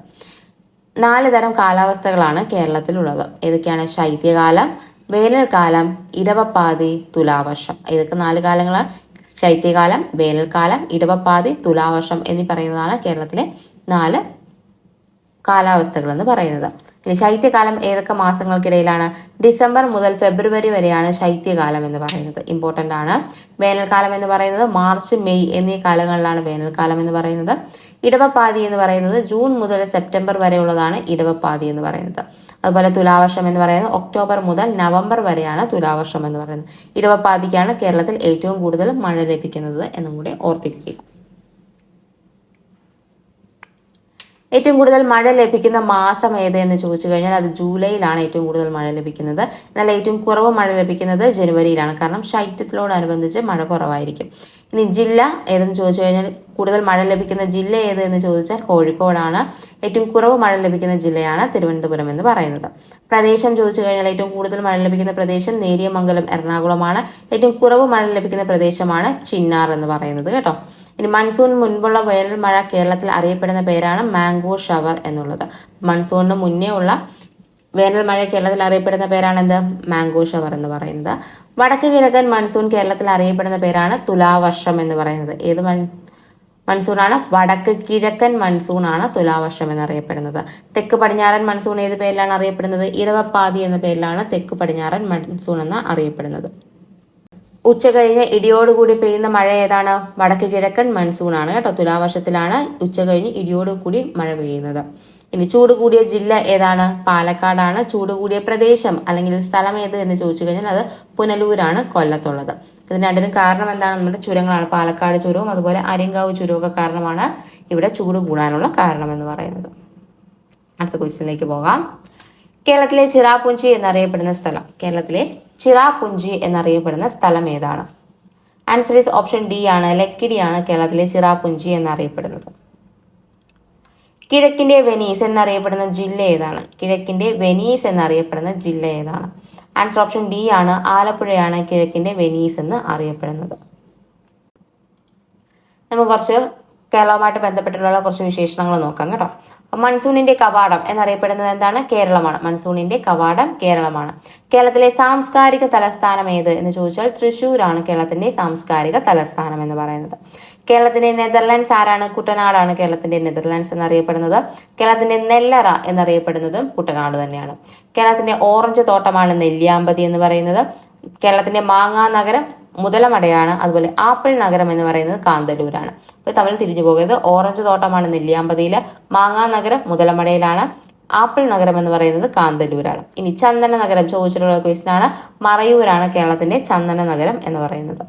4 തരം കാലാവസ്ഥകളാണ് കേരളത്തിലുള്ളത്. ഏതൊക്കെയാണ്? ശൈത്യകാലം, വേനൽക്കാലം, ഇടവപ്പാതി, തുലാവർഷം. ഇതൊക്കെ 4 കാലങ്ങളാണ്. ശൈത്യകാലം, വേനൽക്കാലം, ഇടവപ്പാതി, തുലാവർഷം എന്നീ പറയുന്നതാണ് കേരളത്തിലെ 4 കാലാവസ്ഥകൾ എന്ന് പറയുന്നത്. ഇനി ശൈത്യകാലം ഏതൊക്കെ മാസങ്ങൾക്കിടയിലാണ്? ഡിസംബർ മുതൽ ഫെബ്രുവരി വരെയാണ് ശൈത്യകാലം എന്ന് പറയുന്നത്. ഇമ്പോർട്ടൻ്റ് ആണ്. വേനൽക്കാലം എന്ന് പറയുന്നത് മാർച്ച്, മെയ് എന്നീ കാലങ്ങളിലാണ് വേനൽക്കാലം എന്ന് പറയുന്നത്. ഇടവപ്പാതി എന്ന് പറയുന്നത് ജൂൺ മുതൽ സെപ്റ്റംബർ വരെയുള്ളതാണ് ഇടവപ്പാതി എന്ന് പറയുന്നത്. അതുപോലെ തുലാവർഷം എന്ന് പറയുന്നത് ഒക്ടോബർ മുതൽ നവംബർ വരെയാണ് തുലാവർഷം എന്ന് പറയുന്നത്. ഇടവപ്പാതിക്കാണ് കേരളത്തിൽ ഏറ്റവും കൂടുതൽ മഴ ലഭിക്കുന്നത് എന്നും കൂടി ഓർത്തിരിക്കുക. ഏറ്റവും കൂടുതൽ മഴ ലഭിക്കുന്ന മാസം ഏത് എന്ന് ചോദിച്ചു കഴിഞ്ഞാൽ അത് ജൂലൈയിലാണ് ഏറ്റവും കൂടുതൽ മഴ ലഭിക്കുന്നത്. എന്നാൽ ഏറ്റവും കുറവ് മഴ ലഭിക്കുന്നത് ജനുവരിയിലാണ്. കാരണം ശൈത്യത്തിനോടനുബന്ധിച്ച് മഴ കുറവായിരിക്കും. ഇനി ജില്ല ഏതെന്ന് ചോദിച്ചു കഴിഞ്ഞാൽ കൂടുതൽ മഴ ലഭിക്കുന്ന ജില്ല ഏത് എന്ന് ചോദിച്ചാൽ കോഴിക്കോടാണ്. ഏറ്റവും കുറവ് മഴ ലഭിക്കുന്ന ജില്ലയാണ് തിരുവനന്തപുരം എന്ന് പറയുന്നത്. പ്രദേശം ചോദിച്ചു കഴിഞ്ഞാൽ ഏറ്റവും കൂടുതൽ മഴ ലഭിക്കുന്ന പ്രദേശം നേരിയമംഗലം, എറണാകുളമാണ്. ഏറ്റവും കുറവ് മഴ ലഭിക്കുന്ന പ്രദേശമാണ് ചിന്നാർ എന്ന് പറയുന്നത് കേട്ടോ. ഇനി മൺസൂൺ മുൻപുള്ള വേനൽ മഴ കേരളത്തിൽ അറിയപ്പെടുന്ന പേരാണ് മാംഗോ ഷവർ എന്നുള്ളത്. മൺസൂണിന് മുന്നേ ഉള്ള വേനൽ മഴ കേരളത്തിൽ അറിയപ്പെടുന്ന പേരാണെന്ത്? മാംഗോ ഷവർ എന്ന് പറയുന്നത്. വടക്ക് കിഴക്കൻ മൺസൂൺ കേരളത്തിൽ അറിയപ്പെടുന്ന പേരാണ് തുലാവർഷം എന്ന് പറയുന്നത്. ഏത് മൺസൂണാണ്? വടക്ക് കിഴക്കൻ മൺസൂൺ ആണ് തുലാവർഷം എന്നറിയപ്പെടുന്നത്. തെക്ക് പടിഞ്ഞാറൻ മൺസൂൺ ഏത് പേരിലാണ് അറിയപ്പെടുന്നത്? ഇടവപ്പാതി എന്ന പേരിലാണ് തെക്ക് പടിഞ്ഞാറൻ മൺസൂൺ എന്ന് അറിയപ്പെടുന്നത്. ഉച്ച കഴിഞ്ഞ് ഇടിയോടുകൂടി പെയ്യുന്ന മഴ ഏതാണ്? വടക്ക് കിഴക്കൻ മൺസൂൺ ആണ് കേട്ടോ. തുലാവർഷത്തിലാണ് ഉച്ച കഴിഞ്ഞ് ഇടിയോടുകൂടി മഴ പെയ്യുന്നത്. ഇനി ചൂട് കൂടിയ ജില്ല ഏതാണ്? പാലക്കാടാണ്. ചൂട് കൂടിയ പ്രദേശം അല്ലെങ്കിൽ സ്ഥലം ഏത് എന്ന് ചോദിച്ചു കഴിഞ്ഞാൽ അത് പുനലൂരാണ്, കൊല്ലത്തുള്ളത്. ഇതിന് രണ്ടിനും കാരണം എന്താണ്? നമ്മുടെ ചുരങ്ങളാണ്. പാലക്കാട് ചുരവും അതുപോലെ ആര്യങ്കാവ് ചുരവും ഒക്കെ കാരണമാണ് ഇവിടെ ചൂട് കൂടാനുള്ള കാരണം എന്ന് പറയുന്നത്. അടുത്ത ക്വസ്റ്റ്യനിലേക്ക് പോകാം. കേരളത്തിലെ ചിറാപുഞ്ചി എന്നറിയപ്പെടുന്ന സ്ഥലം. കേരളത്തിലെ ചിറാപുഞ്ചി എന്നറിയപ്പെടുന്ന സ്ഥലം ഏതാണ്? ആൻസർ ഈസ് ഓപ്ഷൻ ഡി ആണ്. ലക്കിടിയാണ് കേരളത്തിലെ ചിറാപുഞ്ചി എന്നറിയപ്പെടുന്നത്. കിഴക്കിന്റെ വെനീസ് എന്നറിയപ്പെടുന്ന ജില്ല ഏതാണ്? കിഴക്കിന്റെ വെനീസ് എന്നറിയപ്പെടുന്ന ജില്ല ഏതാണ്? ആൻസർ ഓപ്ഷൻ ഡി ആണ്. ആലപ്പുഴയാണ് കിഴക്കിന്റെ വെനീസ് എന്ന് അറിയപ്പെടുന്നത്. നമുക്ക് കുറച്ച് കേരളവുമായിട്ട് ബന്ധപ്പെട്ടിട്ടുള്ള കുറച്ച് വിശേഷണങ്ങൾ നോക്കാം കേട്ടോ. മൺസൂണിന്റെ കവാടം എന്നറിയപ്പെടുന്നത് എന്താണ്? കേരളമാണ്. മൺസൂണിന്റെ കവാടം കേരളമാണ്. കേരളത്തിലെ സാംസ്കാരിക തലസ്ഥാനം ഏത് എന്ന് ചോദിച്ചാൽ തൃശ്ശൂരാണ് കേരളത്തിന്റെ സാംസ്കാരിക തലസ്ഥാനം എന്ന് പറയുന്നത്. കേരളത്തിന്റെ നെതർലാൻഡ്സ് ആരാണ്? കുട്ടനാടാണ് കേരളത്തിന്റെ നെതർലാൻഡ്സ് എന്നറിയപ്പെടുന്നത്. കേരളത്തിന്റെ നെല്ലറ എന്നറിയപ്പെടുന്നതും കുട്ടനാട് തന്നെയാണ്. കേരളത്തിന്റെ ഓറഞ്ച് തോട്ടമാണ് നെല്ലിയാമ്പതി എന്ന് പറയുന്നത്. കേരളത്തിന്റെ മാങ്ങാ നഗരം മുതലമടയാണ്. അതുപോലെ ആപ്പിൾ നഗരം എന്ന് പറയുന്നത് കാന്തല്ലൂരാണ്. അപ്പൊ തമ്മിൽ തിരിഞ്ഞു പോകരുത്. ഓറഞ്ച് തോട്ടമാണ് നെല്ലിയാമ്പതിയില്, മാങ്ങാ നഗരം മുതലമടയിലാണ്, ആപ്പിൾ നഗരം എന്ന് പറയുന്നത് കാന്തല്ലൂരാണ്. ഇനി ചന്ദന നഗരം ചോദിച്ചിട്ടുള്ള ക്വസ്റ്റ്യൻ ആണ്. മറയൂരാണ് കേരളത്തിന്റെ ചന്ദന നഗരം എന്ന് പറയുന്നത്.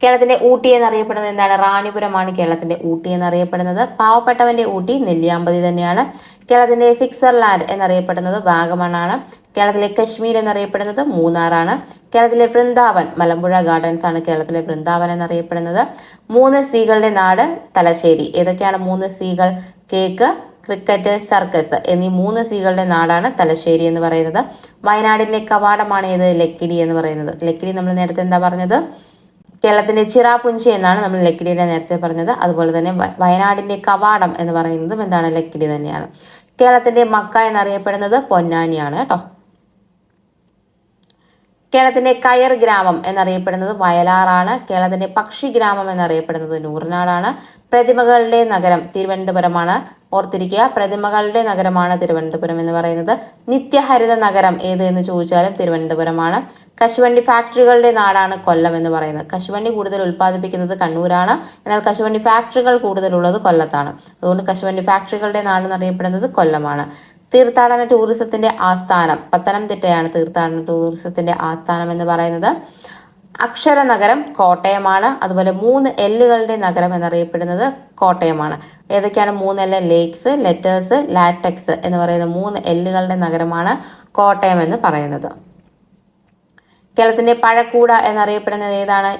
കേരളത്തിന്റെ ഊട്ടി എന്നറിയപ്പെടുന്നത് എന്താണ്? റാണിപുരമാണ് കേരളത്തിന്റെ ഊട്ടി എന്നറിയപ്പെടുന്നത്. പാവപ്പെട്ടവന്റെ ഊട്ടി നെല്ലിയാമ്പതി തന്നെയാണ്. കേരളത്തിന്റെ സ്വിറ്റ്സർലാൻഡ് എന്നറിയപ്പെടുന്നത് വാഗമണ്ണാണ്. കേരളത്തിലെ കശ്മീർ എന്നറിയപ്പെടുന്നത് മൂന്നാറാണ്. കേരളത്തിലെ വൃന്ദാവൻ മലമ്പുഴ ഗാർഡൻസ് ആണ് കേരളത്തിലെ വൃന്ദാവൻ എന്നറിയപ്പെടുന്നത്. 3 സീകളുടെ നാട് തലശ്ശേരി. ഏതൊക്കെയാണ് 3 സീകൾ? കേക്ക്, ക്രിക്കറ്റ്, സർക്കസ് എന്നീ 3 സീകളുടെ നാടാണ് തലശ്ശേരി എന്ന് പറയുന്നത്. വയനാടിന്റെ കവാടമാണ് ഏത്? ലക്കിടി എന്ന് പറയുന്നത്. ലക്കിടി നമ്മൾ നേരത്തെ എന്താ പറഞ്ഞത്? കേരളത്തിന്റെ ചിറാപുഞ്ചി എന്നാണ് നമ്മൾ ലക്കിടിയുടെ നേരത്തെ പറഞ്ഞത്. അതുപോലെ തന്നെ വയനാടിന്റെ കവാടം എന്ന് പറയുന്നതും എന്താണ്? ലക്കിടി തന്നെയാണ്. കേരളത്തിന്റെ മക്ക എന്നറിയപ്പെടുന്നത് പൊന്നാനിയാണ് കേട്ടോ. കേരളത്തിന്റെ കയർ ഗ്രാമം എന്നറിയപ്പെടുന്നത് വയലാറാണ്. കേരളത്തിന്റെ പക്ഷി ഗ്രാമം എന്നറിയപ്പെടുന്നത് നൂറിനാടാണ്. പ്രതിമകളുടെ നഗരം തിരുവനന്തപുരമാണ്. ഓർത്തിരിക്കുക, പ്രതിമകളുടെ നഗരമാണ് തിരുവനന്തപുരം എന്ന് പറയുന്നത്. നിത്യഹരിത നഗരം ഏത് എന്ന് ചോദിച്ചാലും തിരുവനന്തപുരമാണ്. കശുവണ്ടി ഫാക്ടറികളുടെ നാടാണ് കൊല്ലം എന്ന് പറയുന്നത്. കശുവണ്ടി കൂടുതൽ ഉൽപ്പാദിപ്പിക്കുന്നത് കണ്ണൂരാണ്. എന്നാൽ കശുവണ്ടി ഫാക്ടറികൾ കൂടുതലുള്ളത് കൊല്ലത്താണ്. അതുകൊണ്ട് കശുവണ്ടി ഫാക്ടറികളുടെ നാട് എന്നറിയപ്പെടുന്നത് കൊല്ലമാണ്. തീർത്ഥാടന ടൂറിസത്തിന്റെ ആസ്ഥാനം പത്തനംതിട്ടയാണ്. തീർത്ഥാടന ടൂറിസത്തിന്റെ ആസ്ഥാനം എന്ന് പറയുന്നത്. അക്ഷര നഗരം കോട്ടയമാണ്. അതുപോലെ 3 എല്ലുകളുടെ നഗരം എന്നറിയപ്പെടുന്നത് കോട്ടയമാണ്. ഏതൊക്കെയാണ് 3 എല്ല്? ലേക്സ്, ലെറ്റേഴ്സ്, ലാറ്റക്സ് എന്ന് പറയുന്ന 3 എല്ലുകളുടെ നഗരമാണ് കോട്ടയം എന്ന് പറയുന്നത്. കേരളത്തിന്റെ പഴക്കൂട എന്നറിയപ്പെടുന്നത് ഏതാണ്?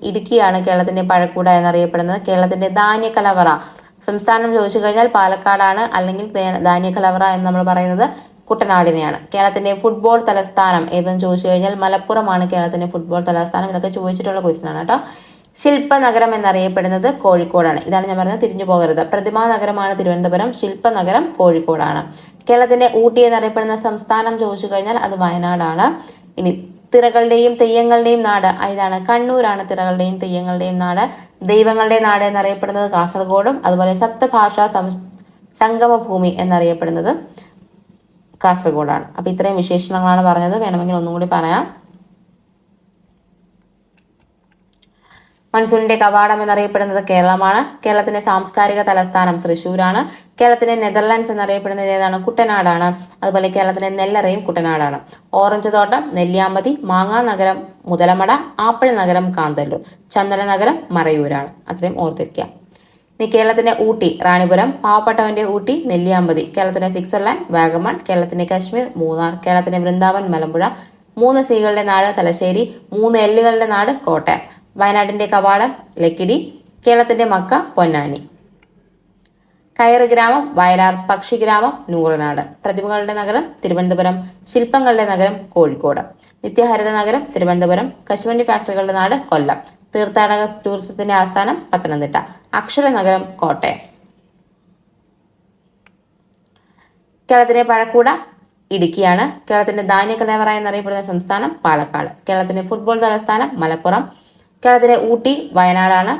ഇടുക്കിയാണ് കേരളത്തിന്റെ പഴക്കൂട എന്നറിയപ്പെടുന്നത്. കേരളത്തിന്റെ ധാന്യ കലവറ സംസ്ഥാനം ചോദിച്ചു കഴിഞ്ഞാൽ പാലക്കാടാണ്, അല്ലെങ്കിൽ ധാന്യ കലവറ എന്ന് നമ്മൾ പറയുന്നത് കുട്ടനാടിനെയാണ്. കേരളത്തിന്റെ ഫുട്ബോൾ തലസ്ഥാനം ഏതെന്ന് ചോദിച്ചു കഴിഞ്ഞാൽ മലപ്പുറമാണ് കേരളത്തിന്റെ ഫുട്ബോൾ തലസ്ഥാനം. ഇതൊക്കെ ചോദിച്ചിട്ടുള്ള ക്വസ്റ്റ്യൻ ആണ് കേട്ടോ. ശില്പനഗരം എന്നറിയപ്പെടുന്നത് കോഴിക്കോടാണ്. ഇതാണ് ഞാൻ പറഞ്ഞത്, തിരിഞ്ഞു പോകരുത്. പ്രതിമാ നഗരമാണ് തിരുവനന്തപുരം, ശില്പനഗരം കോഴിക്കോടാണ്. കേരളത്തിന്റെ ഊട്ടി എന്നറിയപ്പെടുന്ന സംസ്ഥാനം ചോദിച്ചു കഴിഞ്ഞാൽ അത് വയനാടാണ്. ഇനി തിറകളുടെയും തെയ്യങ്ങളുടെയും നാട് ഇതാണ്, കണ്ണൂരാണ് തിറകളുടെയും തെയ്യങ്ങളുടെയും നാട്. ദൈവങ്ങളുടെ നാട് എന്നറിയപ്പെടുന്നത് കാസർഗോഡും, അതുപോലെ സപ്തഭാഷാ സംഗമഭൂമി എന്നറിയപ്പെടുന്നത് കാസർഗോഡാണ്. അപ്പൊ ഇത്രയും വിശേഷണങ്ങളാണ് പറഞ്ഞത്. വേണമെങ്കിൽ ഒന്നും കൂടി പറയാം. മൺസൂണിന്റെ കവാടം എന്നറിയപ്പെടുന്നത് കേരളമാണ്. കേരളത്തിന്റെ സാംസ്കാരിക തലസ്ഥാനം തൃശ്ശൂരാണ്. കേരളത്തിന്റെ നെതർലാൻഡ്സ് എന്നറിയപ്പെടുന്നത് ഏതാണ്? കുട്ടനാടാണ്. അതുപോലെ കേരളത്തിന്റെ നെല്ലറയും കുട്ടനാടാണ്. ഓറഞ്ച് തോട്ടം നെല്ലിയാമ്പതി, മാങ്ങാ നഗരം മുതലമട, ആപ്പിൾ നഗരം കാന്തല്ലൂർ, ചന്ദന നഗരം മറയൂരാണ്. അത്രയും ഓർത്തിരിക്കുക. ഇനി കേരളത്തിന്റെ ഊട്ടി റാണിപുരം, പാവപ്പെട്ടവന്റെ ഊട്ടി നെല്ലിയാമ്പതി, കേരളത്തിന്റെ സ്വിറ്റ്സർലാൻഡ് വാഗമൺ, കേരളത്തിന്റെ കശ്മീർ മൂന്നാർ, കേരളത്തിന്റെ വൃന്ദാവൻ മലമ്പുഴ, 3 സീകളുടെ നാട് തലശ്ശേരി, 3 എല്ലുകളുടെ നാട് കോട്ടയം, വയനാടിന്റെ കവാടം ലക്കിടി, കേരളത്തിന്റെ മക്ക പൊന്നാനി. കയറ് ഗ്രാമം വയലാർ, പക്ഷിഗ്രാമം നൂറനാട്, പ്രതിമകളുടെ നഗരം തിരുവനന്തപുരം, ശില്പങ്ങളുടെ നഗരം കോഴിക്കോട്, നിത്യഹരിത നഗരം തിരുവനന്തപുരം, കശുവണ്ടി ഫാക്ടറികളുടെ നാട് കൊല്ലം, തീർത്ഥാടക ടൂറിസത്തിന്റെ ആസ്ഥാനം പത്തനംതിട്ട, അക്ഷര നഗരം കോട്ടയം. കേരളത്തിലെ പഴക്കൂട ഇടുക്കിയാണ്. കേരളത്തിന്റെ ധാന്യ കലവറ എന്നറിയപ്പെടുന്ന സംസ്ഥാനം പാലക്കാട്. കേരളത്തിന്റെ ഫുട്ബോൾ തലസ്ഥാനം മലപ്പുറം. കേരളത്തിലെ ഊട്ടി വയനാടാണ്.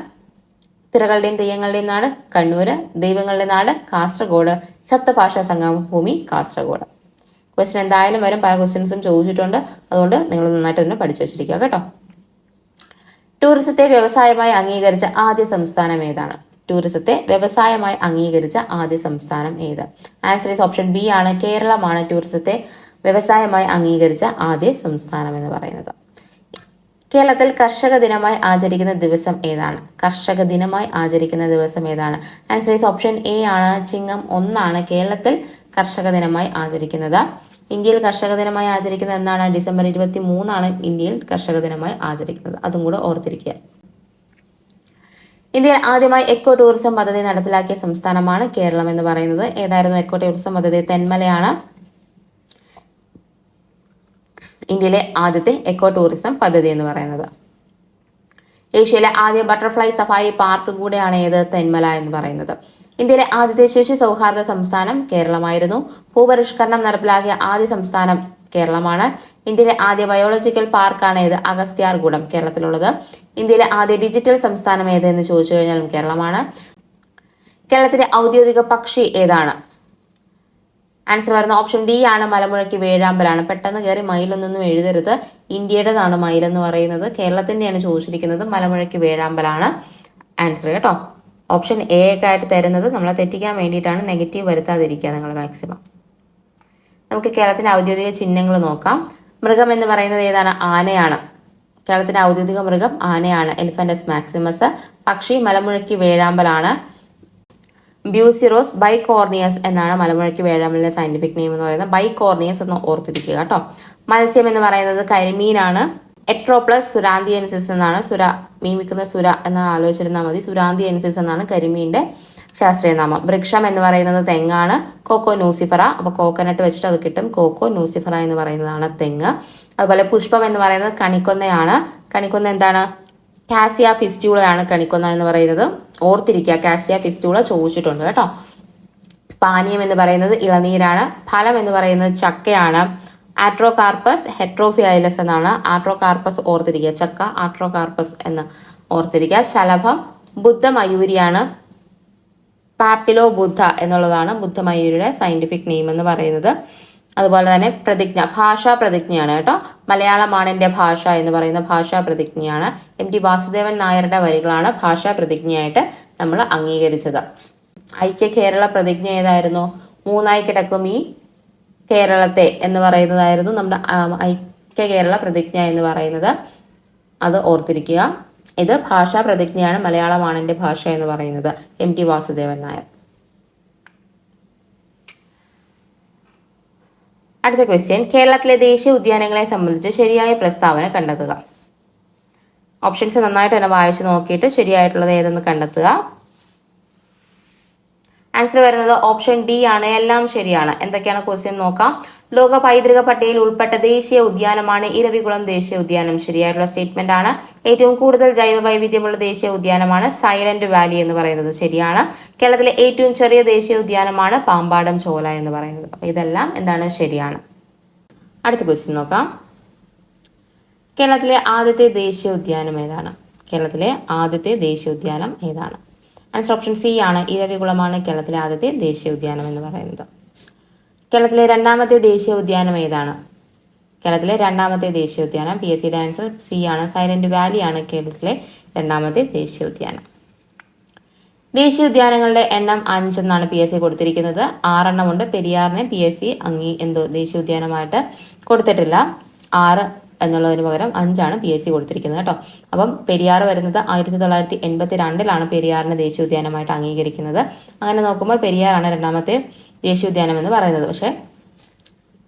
തിറകളുടെയും തെയ്യങ്ങളുടെയും നാട് കണ്ണൂര്. ദൈവങ്ങളുടെ നാട് കാസർഗോഡ്. സപ്തഭാഷാ സംഗമഭൂമി കാസർഗോഡ്. ക്വസ്റ്റ്യൻ എന്തായാലും വരും, പല ക്വസ്റ്റ്യൻസും ചോദിച്ചിട്ടുണ്ട്. അതുകൊണ്ട് നിങ്ങൾ നന്നായിട്ട് തന്നെ പഠിച്ചു വെച്ചിരിക്കുക കേട്ടോ. ടൂറിസത്തെ വ്യവസായമായി അംഗീകരിച്ച ആദ്യ സംസ്ഥാനം ഏതാണ്? ടൂറിസത്തെ വ്യവസായമായി അംഗീകരിച്ച ആദ്യ സംസ്ഥാനം ഏത്? ആൻസർ ഈസ് ഓപ്ഷൻ ബി ആണ്. കേരളമാണ് ടൂറിസത്തെ വ്യവസായമായി അംഗീകരിച്ച ആദ്യ സംസ്ഥാനം എന്ന് പറയുന്നത്. കേരളത്തിൽ കർഷക ദിനമായി ആചരിക്കുന്ന ദിവസം ഏതാണ്? കർഷക ദിനമായി ആചരിക്കുന്ന ദിവസം ഏതാണ്? ആൻസർ ഈസ് ഓപ്ഷൻ എ ആണ്. ചിങ്ങം 1 കേരളത്തിൽ കർഷക ദിനമായി ആചരിക്കുന്നത്. ഇന്ത്യയിൽ കർഷക ദിനമായി ആചരിക്കുന്നത് എന്നാണ്? ഡിസംബർ 23 ഇന്ത്യയിൽ കർഷക ദിനമായി ആചരിക്കുന്നത്. അതും കൂടെ ഓർത്തിരിക്കുക. ഇന്ത്യയിൽ ആദ്യമായി എക്കോ ടൂറിസം പദ്ധതി നടപ്പിലാക്കിയ സംസ്ഥാനമാണ് കേരളം എന്ന് പറയുന്നത്. ഏതായിരുന്നു എക്കോ ടൂറിസം പദ്ധതി? തെന്മലയാണ് ഇന്ത്യയിലെ ആദ്യത്തെ എക്കോ ടൂറിസം പദ്ധതി എന്ന് പറയുന്നത്. ഏഷ്യയിലെ ആദ്യ ബട്ടർഫ്ലൈ സഫാരി പാർക്ക് കൂടെയാണ് ഏത്? തെന്മല എന്ന് പറയുന്നത്. ഇന്ത്യയിലെ ആദ്യത്തെ ശിശു സൗഹാർദ്ദ സംസ്ഥാനം കേരളമായിരുന്നു. ഭൂപരിഷ്കരണം നടപ്പിലാക്കിയ ആദ്യ സംസ്ഥാനം കേരളമാണ്. ഇന്ത്യയിലെ ആദ്യ ബയോളജിക്കൽ പാർക്കാണ് ഏത്? അഗസ്ത്യാർകൂടം കേരളത്തിലുള്ളത്. ഇന്ത്യയിലെ ആദ്യ ഡിജിറ്റൽ സംസ്ഥാനം ഏത് എന്ന് ചോദിച്ചു കഴിഞ്ഞാലും കേരളമാണ്. കേരളത്തിലെ ഔദ്യോഗിക പക്ഷി ഏതാണ്? ആൻസർ വരുന്ന ഓപ്ഷൻ ഡി ആണ്. മലമുഴക്കി വേഴാമ്പലാണ്. പെട്ടെന്ന് കയറി മയിലൊന്നും എഴുതരുത്. ഇന്ത്യയുടേതാണ് മയിൽ എന്ന് പറയുന്നത്. കേരളത്തിന്റെയാണ് ചോദിച്ചിരിക്കുന്നത്. മലമുഴക്കി വേഴാമ്പലാണ് ആൻസർ കേട്ടോ. ഓപ്ഷൻ എ ഒക്കെ ആയിട്ട് തരുന്നത് നമ്മളെ തെറ്റിക്കാൻ വേണ്ടിയിട്ടാണ്. നെഗറ്റീവ് വരുത്താതിരിക്കുക നിങ്ങൾ മാക്സിമം. നമുക്ക് കേരളത്തിന്റെ ഔദ്യോഗിക ചിഹ്നങ്ങൾ നോക്കാം. മൃഗം എന്ന് പറയുന്നത് ഏതാണ്? ആനയാണ്. കേരളത്തിന്റെ ഔദ്യോഗിക മൃഗം ആനയാണ്. എലിഫന്റസ് മാക്സിമസ്. പക്ഷി മലമുഴക്കി വേഴാമ്പലാണ്. ബ്യൂസിറോസ് ബൈകോർണിയസ് എന്നാണ് മലമുഴക്കി വേഴാമ്പലിന്റെ സയന്റിഫിക് നെയിം എന്ന് പറയുന്നത്. ബൈകോർണിയസ് എന്ന് ഓർത്തിരിക്കുക കേട്ടോ. മത്സ്യം എന്ന് പറയുന്നത് കരിമീനാണ്. എട്രോപ്ലസ് സുരാന്തിയൻസിസ് എന്നാണ്. മീൻ വിൽക്കുന്ന സുര എന്ന് ആലോചിച്ചിരുന്നാൽ മതി. സുരാന്തിയൻസിസ് എന്നാണ് കരിമീന്റെ ശാസ്ത്രീയ നാമം. വൃക്ഷം എന്ന് പറയുന്നത് തെങ്ങാണ്. കോക്കോ ന്യൂസിഫറ. അപ്പൊ കോക്കനട്ട് വെച്ചിട്ട് അത് കിട്ടും. കോക്കോ ന്യൂസിഫറ എന്ന് പറയുന്നതാണ് തെങ്ങ്. അതുപോലെ പുഷ്പം എന്ന് പറയുന്നത് കണിക്കൊന്നയാണ്. കണിക്കൊന്ന എന്താണ്? കാസിയ ഫിസ്റ്റൂളയാണ് കണിക്കൊന്ന എന്ന് പറയുന്നത്. ഓർത്തിരിക്കുക, കാസിയ ഫിസ്റ്റൂള ചോദിച്ചിട്ടുണ്ട് കേട്ടോ. പാനീയം എന്ന് പറയുന്നത് ഇളനീരാണ്. ഫലം എന്ന് പറയുന്നത് ചക്കയാണ്. ആട്രോകാർപ്പസ് ഹെട്രോഫിയൈലസ് എന്നാണ്. ആട്രോകാർപ്പസ് ഓർത്തിരിക്കുക. ചക്ക ആട്രോകാർപ്പസ് എന്ന് ഓർത്തിരിക്കുക. ശലഭം ബുദ്ധമയൂരിയാണ്. പാപ്പിലോ ബുദ്ധ എന്നുള്ളതാണ് ബുദ്ധമയൂരിയുടെ സയന്റിഫിക് നെയിം എന്ന് പറയുന്നത്. അതുപോലെ തന്നെ പ്രതിജ്ഞ, ഭാഷാ പ്രതിജ്ഞയാണ് കേട്ടോ. മലയാളമാണ് എൻ്റെ ഭാഷ എന്ന് പറയുന്ന ഭാഷാ പ്രതിജ്ഞയാണ്. MT വാസുദേവൻ നായരുടെ വരികളാണ് ഭാഷാ പ്രതിജ്ഞയായിട്ട് നമ്മൾ അംഗീകരിച്ചത്. ഐക്യ കേരള പ്രതിജ്ഞ ഏതായിരുന്നു? 3 കിടക്കും ഈ കേരളത്തെ എന്ന് പറയുന്നതായിരുന്നു നമ്മുടെ ഐക്യ കേരള പ്രതിജ്ഞ എന്ന് പറയുന്നത്. അത് ഓർത്തിരിക്കുക. ഇത് ഭാഷാ പ്രതിജ്ഞയാണ്. മലയാളമാണ് എൻ്റെ ഭാഷ എന്ന് പറയുന്നത്. MT വാസുദേവൻ നായർ. അടുത്ത ക്വസ്റ്റ്യൻ, കേരളത്തിലെ ദേശീയ ഉദ്യാനങ്ങളെ സംബന്ധിച്ച് ശരിയായ പ്രസ്താവന കണ്ടെത്തുക. ഓപ്ഷൻസ് നന്നായിട്ട് തന്നെ വായിച്ചു നോക്കിയിട്ട് ശരിയായിട്ടുള്ളത് ഏതെന്ന് കണ്ടെത്തുക. ആൻസർ വരുന്നത് ഓപ്ഷൻ ഡി ആണ്. എല്ലാം ശരിയാണ്. എന്തൊക്കെയാണ് ക്വസ്റ്റ്യൻ നോക്കാം. ലോക പൈതൃക പട്ടികയിൽ ഉൾപ്പെട്ട ദേശീയ ഉദ്യാനമാണ് ഇരവികുളം ദേശീയ ഉദ്യാനം. ശരിയായിട്ടുള്ള സ്റ്റേറ്റ്മെന്റ് ആണ്. ഏറ്റവും കൂടുതൽ ജൈവ വൈവിധ്യമുള്ള ദേശീയ ഉദ്യാനമാണ് സൈലന്റ് വാലി എന്ന് പറയുന്നത്. ശരിയാണ്. കേരളത്തിലെ ഏറ്റവും ചെറിയ ദേശീയ ഉദ്യാനമാണ് പാമ്പാടം ചോല എന്ന് പറയുന്നത്. അപ്പൊ ഇതെല്ലാം എന്താണ്? ശരിയാണ്. അടുത്ത ക്വസ്റ്റ്യൻ നോക്കാം. കേരളത്തിലെ ആദ്യത്തെ ദേശീയ ഉദ്യാനം ഏതാണ്? കേരളത്തിലെ ആദ്യത്തെ ദേശീയ ഉദ്യാനം ഏതാണ്? ആൻസർ ഓപ്ഷൻ സി ആണ്. ഇരവികുളമാണ് കേരളത്തിലെ ആദ്യത്തെ ദേശീയ ഉദ്യാനം എന്ന് പറയുന്നത്. കേരളത്തിലെ രണ്ടാമത്തെ ദേശീയ ഉദ്യാനം ഏതാണ്? കേരളത്തിലെ രണ്ടാമത്തെ ദേശീയ ഉദ്യാനം PSCയുടെ ആൻസർ സി ആണ്. സൈലന്റ് വാലി ആണ് കേരളത്തിലെ രണ്ടാമത്തെ ദേശീയ ഉദ്യാനം. ദേശീയ ഉദ്യാനങ്ങളുടെ എണ്ണം 5 എന്നാണ് PSC കൊടുത്തിരിക്കുന്നത്. 6 എണ്ണമുണ്ട്. പെരിയാറിനെ PSC ദേശീയ ഉദ്യാനമായിട്ട് കൊടുത്തിട്ടില്ല. 6 എന്നുള്ളതിന് പകരം 5 ആണ് PSC കൊടുത്തിരിക്കുന്നത് കേട്ടോ. അപ്പം പെരിയാർ വരുന്നത് 1982 പെരിയാറിനെ ദേശീയ ഉദ്യാനമായിട്ട് അംഗീകരിക്കുന്നത്. അങ്ങനെ നോക്കുമ്പോൾ പെരിയാറാണ് രണ്ടാമത്തെ ദേശീയ ഉദ്യാനം എന്ന് പറയുന്നത്. പക്ഷേ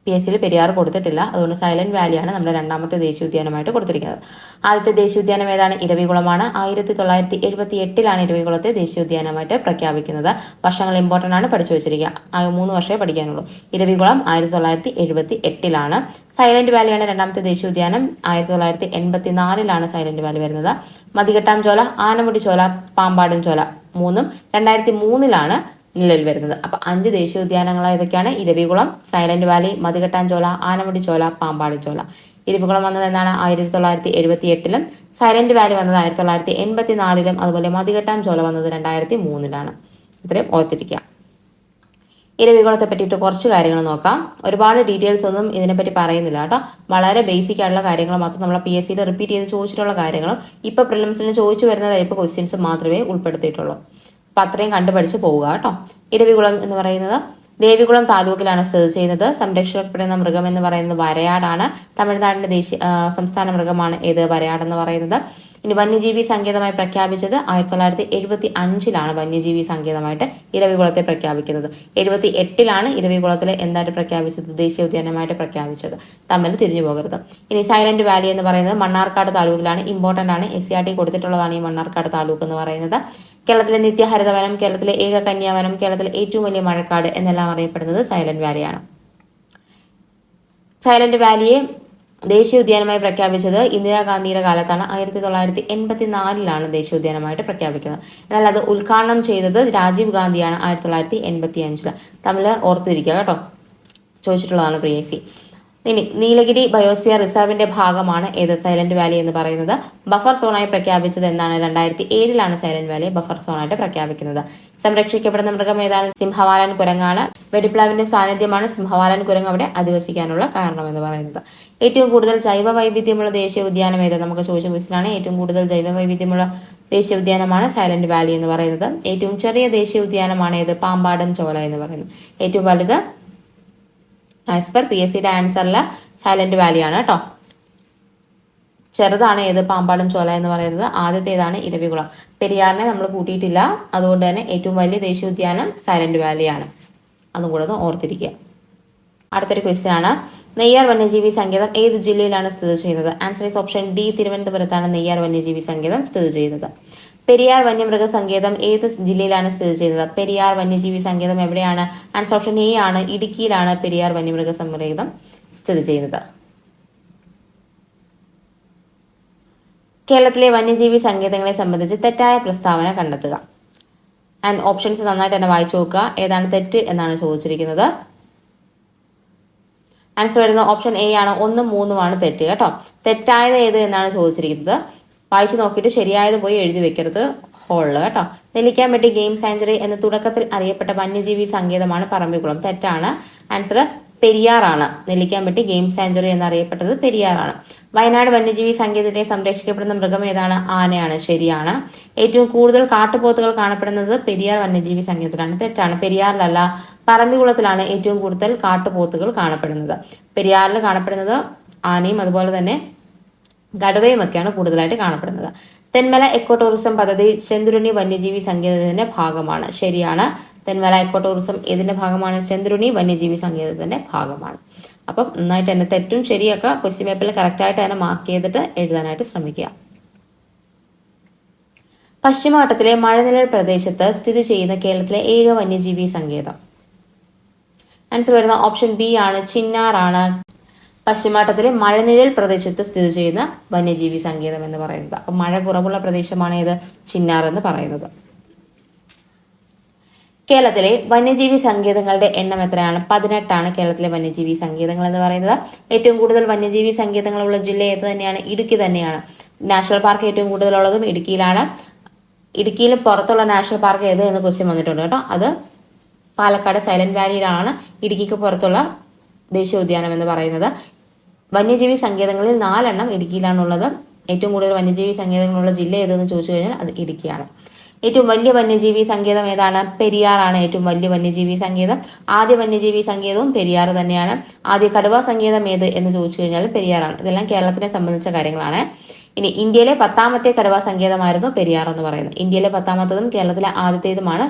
PSCയിൽ പെരിയാർ കൊടുത്തിട്ടില്ല. അതുകൊണ്ട് സൈലന്റ് വാലിയാണ് നമ്മുടെ രണ്ടാമത്തെ ദേശീയ ഉദ്യാനമായിട്ട് കൊടുത്തിരിക്കുന്നത്. ആദ്യത്തെ ദേശീയ ഉദ്യാനം ഏതാണ്? ഇരവികുളമാണ്. 1978 ഇരവികുളത്തെ ദേശീയ ഉദ്യാനമായിട്ട് പ്രഖ്യാപിക്കുന്നത്. വർഷങ്ങൾ ഇമ്പോർട്ടൻ്റ് ആണ്, പഠിച്ചു വെച്ചിരിക്കുക. 3 വർഷമേ പഠിക്കാനുള്ളൂ. ഇരവികുളം 1978. സൈലന്റ് വാലിയാണ് രണ്ടാമത്തെ ദേശീയ ഉദ്യാനം. 1984 സൈലന്റ് വാലി വരുന്നത്. മതികെട്ടാം ചോല, ആനമുടി ചോല, പാമ്പാടും ചോല 3 2003 നിലവിൽ വരുന്നത്. അപ്പൊ 5 ദേശീയോദ്യാനങ്ങൾ ഏതൊക്കെയാണ്? Eravikulam, Silent Valley, Mathikettanchola, Anamudichola, Pambadichola. ഇരവികുളം വന്നത് എന്നാണ് 1978-ലും, സൈലന്റ് വാലി വന്നത് 1984-ലും, അതുപോലെ മതികെട്ടാൻചോല വന്നത് 2003-ലാണ്. ഇത്രയും ഓർത്തിരിക്കുക. ഇരവികുളത്തെ പറ്റിയിട്ട് കുറച്ച് കാര്യങ്ങൾ നോക്കാം. ഒരുപാട് ഡീറ്റെയിൽസ് ഒന്നും ഇതിനെപ്പറ്റി പറയുന്നില്ല കേട്ടോ. വളരെ ബേസിക് ആയിട്ടുള്ള കാര്യങ്ങൾ മാത്രം നമ്മൾ PSCയിൽ റിപ്പീറ്റ് ചെയ്ത് ചോദിച്ചിട്ടുള്ള കാര്യങ്ങളും ഇപ്പൊ പ്രിലിംസിന് ചോദിച്ചു വരുന്ന ടൈപ്പ് ക്വസ്റ്റ്യൻസ് മാത്രമേ ഉൾപ്പെടുത്തിയിട്ടുള്ളൂ. അപ്പൊ അത്രയും കണ്ടുപഠിച്ച് പോവുക കേട്ടോ. ഇരവികുളം എന്ന് പറയുന്നത് ദേവികുളം താലൂക്കിലാണ് സ്ഥിതി ചെയ്യുന്നത്. സംരക്ഷിക്കപ്പെടുന്ന മൃഗം എന്ന് പറയുന്നത് വരയാടാണ്. തമിഴ്നാടിന്റെ സംസ്ഥാന മൃഗമാണ് ഏത്? വരയാടെന്ന് പറയുന്നത്. ഇനി വന്യജീവി സങ്കേതമായി പ്രഖ്യാപിച്ചത് 1975-ലാണ് വന്യജീവി സങ്കേതമായിട്ട് ഇരവികുളത്തെ പ്രഖ്യാപിക്കുന്നത്. 78-ലാണ് ഇരവികുളത്തിലെ എന്തായിട്ട് പ്രഖ്യാപിച്ചത്? ദേശീയോദ്യാനമായിട്ട് പ്രഖ്യാപിച്ചത്. തമ്മിൽ തിരിഞ്ഞു പോകരുത്. ഇനി സൈലന്റ് വാലി എന്ന് പറയുന്നത് മണ്ണാർക്കാട് താലൂക്കിലാണ്. ഇമ്പോർട്ടന്റ് ആണ്, SCRT കൊടുത്തിട്ടുള്ളതാണ് ഈ മണ്ണാർക്കാട് താലൂക്ക് എന്ന് പറയുന്നത്. കേരളത്തിലെ നിത്യഹരിതവനം, കേരളത്തിലെ ഏക കന്യാവനം, കേരളത്തിലെ ഏറ്റവും വലിയ മഴക്കാട് എന്നെല്ലാം അറിയപ്പെടുന്നത് സൈലന്റ് വാലിയാണ്. സൈലന്റ് വാലിയെ ദേശീയോദ്യാനമായി പ്രഖ്യാപിച്ചത് ഇന്ദിരാഗാന്ധിയുടെ കാലത്താണ്. 1984-ലാണ് ദേശീയോദ്യാനമായിട്ട് പ്രഖ്യാപിക്കുന്നത്. എന്നാൽ അത് ഉദ്ഘാടനം ചെയ്തത് രാജീവ് ഗാന്ധിയാണ് 1985-ല്. തമ്മിൽ ഓർത്തിരിക്കുക കേട്ടോ, ചോദിച്ചിട്ടുള്ളതാണ് PSC. ഇനി നീലഗിരി ബയോസ്ഫിയർ റിസർവിന്റെ ഭാഗമാണ് ഏത്? സൈലന്റ് വാലി എന്ന് പറയുന്നത്. ബഫർ സോണായി പ്രഖ്യാപിച്ചത് എന്നാണ്? 2007-ലാണ് സൈലന്റ് വാലിയെ ബഫർ സോണായിട്ട് പ്രഖ്യാപിക്കുന്നത്. സംരക്ഷിക്കപ്പെടുന്ന മൃഗം ഏതാണ്? സിംഹവാലൻ കുരങ്ങാണ്. വെടിപ്ലാവിന്റെ സാന്നിധ്യമാണ് സിംഹവാലൻ കുരങ്ങ് അവിടെ അധിവസിക്കാനുള്ള കാരണം എന്ന് പറയുന്നത്. ഏറ്റവും കൂടുതൽ ജൈവ വൈവിധ്യമുള്ള ദേശീയ ഉദ്യാനം ഏത്? നമുക്ക് ചോദിച്ച ക്വസ്റ്റ്യനാണ്. ഏറ്റവും കൂടുതൽ ജൈവ വൈവിധ്യമുള്ള ദേശീയ ഉദ്യാനമാണ് സൈലന്റ് വാലി എന്ന് പറയുന്നത്. ഏറ്റവും ചെറിയ ദേശീയ ഉദ്യാനമാണ് ഏത്? പാമ്പാടും ചോല എന്ന് പറയുന്നത്. ഏറ്റവും വലുത് ആസ് പെർ PSCയുടെ ആൻസറിൽ സൈലന്റ് വാലിയാണ് കേട്ടോ. ചെറുതാണ് ഏത്? പാമ്പാടും ചോല എന്ന് പറയുന്നത്. ആദ്യത്തേതാണ് ഇരവികുളം. പെരിയാറിനെ നമ്മൾ കൂട്ടിയിട്ടില്ല, അതുകൊണ്ട് തന്നെ ഏറ്റവും വലിയ ദേശീയോദ്യാനം സൈലന്റ് വാലിയാണ്. അതും കൂടെ ഒന്ന് ഓർത്തിരിക്കുക. അടുത്തൊരു ക്വസ്റ്റ്യൻ ആണ്. നെയ്യാർ വന്യജീവി സങ്കേതം ഏത് ജില്ലയിലാണ് സ്ഥിതി ചെയ്യുന്നത്? Answer is option D. തിരുവനന്തപുരത്താണ് നെയ്യാർ വന്യജീവി സങ്കേതം സ്ഥിതി ചെയ്യുന്നത്. പെരിയാർ വന്യമൃഗ സങ്കേതം ഏത് ജില്ലയിലാണ് സ്ഥിതി ചെയ്യുന്നത്? പെരിയാർ വന്യജീവി സങ്കേതം എവിടെയാണ്? ആൻസർ ഓപ്ഷൻ എ ആണ്. ഇടുക്കിയിലാണ് പെരിയാർ വന്യമൃഗ സങ്കേതം സ്ഥിതി ചെയ്യുന്നത്. കേരളത്തിലെ വന്യജീവി സങ്കേതങ്ങളെ സംബന്ധിച്ച് തെറ്റായ പ്രസ്താവന കണ്ടെത്തുക. ആൻഡ് ഓപ്ഷൻസ് നന്നായിട്ട് തന്നെ വായിച്ചു നോക്കുക. ഏതാണ് തെറ്റ് എന്നാണ് ചോദിച്ചിരിക്കുന്നത്. ആൻസർ വരുന്നത് ഓപ്ഷൻ എ ആണ്. 1ഉം 3ഉമാണ് തെറ്റ് കേട്ടോ. തെറ്റായത് ഏത് എന്നാണ് ചോദിച്ചിരിക്കുന്നത്. വായിച്ചു നോക്കിയിട്ട് ശരിയായത് പോയി എഴുതി വെക്കരുത് ഹോളിൽ കേട്ടോ. നെല്ലിക്കാമ്പട്ടി ഗെയിം സാഞ്ചുറി എന്ന തുടക്കത്തിൽ അറിയപ്പെട്ട വന്യജീവി സങ്കേതമാണ് പറമ്പിക്കുളം. തെറ്റാണ്. ആൻസർ പെരിയാറാണ്. നെല്ലിക്കാമ്പട്ടി ഗെയിം സാഞ്ചുറി എന്നറിയപ്പെട്ടത് പെരിയാറാണ്. വയനാട് വന്യജീവി സങ്കേതത്തിലെ സംരക്ഷിക്കപ്പെടുന്ന മൃഗം ഏതാണ്? ആനയാണ്. ശരിയാണ്. ഏറ്റവും കൂടുതൽ കാട്ടുപോത്തുകൾ കാണപ്പെടുന്നത് പെരിയാർ വന്യജീവി സങ്കേതത്തിലാണ്. തെറ്റാണ്. പെരിയാറിലല്ല, പറമ്പിക്കുളത്തിലാണ് ഏറ്റവും കൂടുതൽ കാട്ടുപോത്തുകൾ കാണപ്പെടുന്നത്. പെരിയാറിൽ കാണപ്പെടുന്നത് ആനയും അതുപോലെ തന്നെ കടുവയും ഒക്കെയാണ് കൂടുതലായിട്ട് കാണപ്പെടുന്നത്. തെന്മല എക്കോ ടൂറിസം പദ്ധതി ചെന്തുരുണി വന്യജീവി സങ്കേതത്തിന്റെ ഭാഗമാണ്. ശരിയാണ്. തെന്മല എക്കോ ടൂറിസം ഏതിന്റെ ഭാഗമാണ്? ചെന്തുരുണി വന്യജീവി സങ്കേതത്തിന്റെ ഭാഗമാണ്. അപ്പം നന്നായിട്ട് തന്നെ തെറ്റും ശരിയൊക്കെ ക്വസ്റ്റ്യൻ പേപ്പറിൽ കറക്റ്റായിട്ട് തന്നെ മാർക്ക് ചെയ്തിട്ട് എഴുതാനായിട്ട് ശ്രമിക്കുക. പശ്ചിമഘട്ടത്തിലെ മഴനിഴൽ പ്രദേശത്ത് സ്ഥിതി ചെയ്യുന്ന കേരളത്തിലെ ഏക വന്യജീവി സങ്കേതം. ആൻസർ വരുന്ന ഓപ്ഷൻ ബി ആണ്. ചിന്നാറാണ് പശ്ചിമഘട്ടത്തിലെ മഴനിഴൽ പ്രദേശത്ത് സ്ഥിതി ചെയ്യുന്ന വന്യജീവി സങ്കേതം എന്ന് പറയുന്നത്. അപ്പൊ മഴ കുറവുള്ള പ്രദേശമാണ് ഏത്? ചിന്നാർ എന്ന് പറയുന്നത്. കേരളത്തിലെ വന്യജീവി സങ്കേതങ്ങളുടെ എണ്ണം എത്രയാണ്? 18 കേരളത്തിലെ വന്യജീവി സങ്കേതങ്ങൾ എന്ന് പറയുന്നത്. ഏറ്റവും കൂടുതൽ വന്യജീവി സങ്കേതങ്ങളുള്ള ജില്ല ഏത് തന്നെയാണ്? ഇടുക്കി തന്നെയാണ്. നാഷണൽ പാർക്ക് ഏറ്റവും കൂടുതലുള്ളതും ഇടുക്കിയിലാണ്. ഇടുക്കിയിൽ പുറത്തുള്ള നാഷണൽ പാർക്ക് ഏത് എന്ന് ക്വസ്റ്റ്യൻ വന്നിട്ടുണ്ട് കേട്ടോ. അത് പാലക്കാട് സൈലന്റ് വാലിയിലാണ് ഇടുക്കിക്ക് പുറത്തുള്ള ദേശീയോദ്യാനം എന്ന് പറയുന്നത്. വന്യജീവി സങ്കേതങ്ങളിൽ 4 ഇടുക്കിയിലാണുള്ളത്. ഏറ്റവും കൂടുതൽ വന്യജീവി സങ്കേതങ്ങളുള്ള ജില്ല ഏതെന്ന് ചോദിച്ചു കഴിഞ്ഞാൽ അത് ഇടുക്കിയാണ്. ഏറ്റവും വലിയ വന്യജീവി സങ്കേതം ഏതാണ്? പെരിയാറാണ് ഏറ്റവും വലിയ വന്യജീവി സങ്കേതം. ആദ്യ വന്യജീവി സങ്കേതവും പെരിയാർ തന്നെയാണ്. ആദ്യ കടുവ സങ്കേതം ഏത് എന്ന് ചോദിച്ചു കഴിഞ്ഞാൽ പെരിയാറാണ്. ഇതെല്ലാം കേരളത്തിനെ സംബന്ധിച്ച കാര്യങ്ങളാണ്. ഇനി ഇന്ത്യയിലെ 10ാമത്തെ കടുവ സങ്കേതമായിരുന്നു പെരിയാർ എന്ന് പറയുന്നത്. ഇന്ത്യയിലെ 10ാമത്തതും കേരളത്തിലെ ആദ്യത്തേതുമാണ്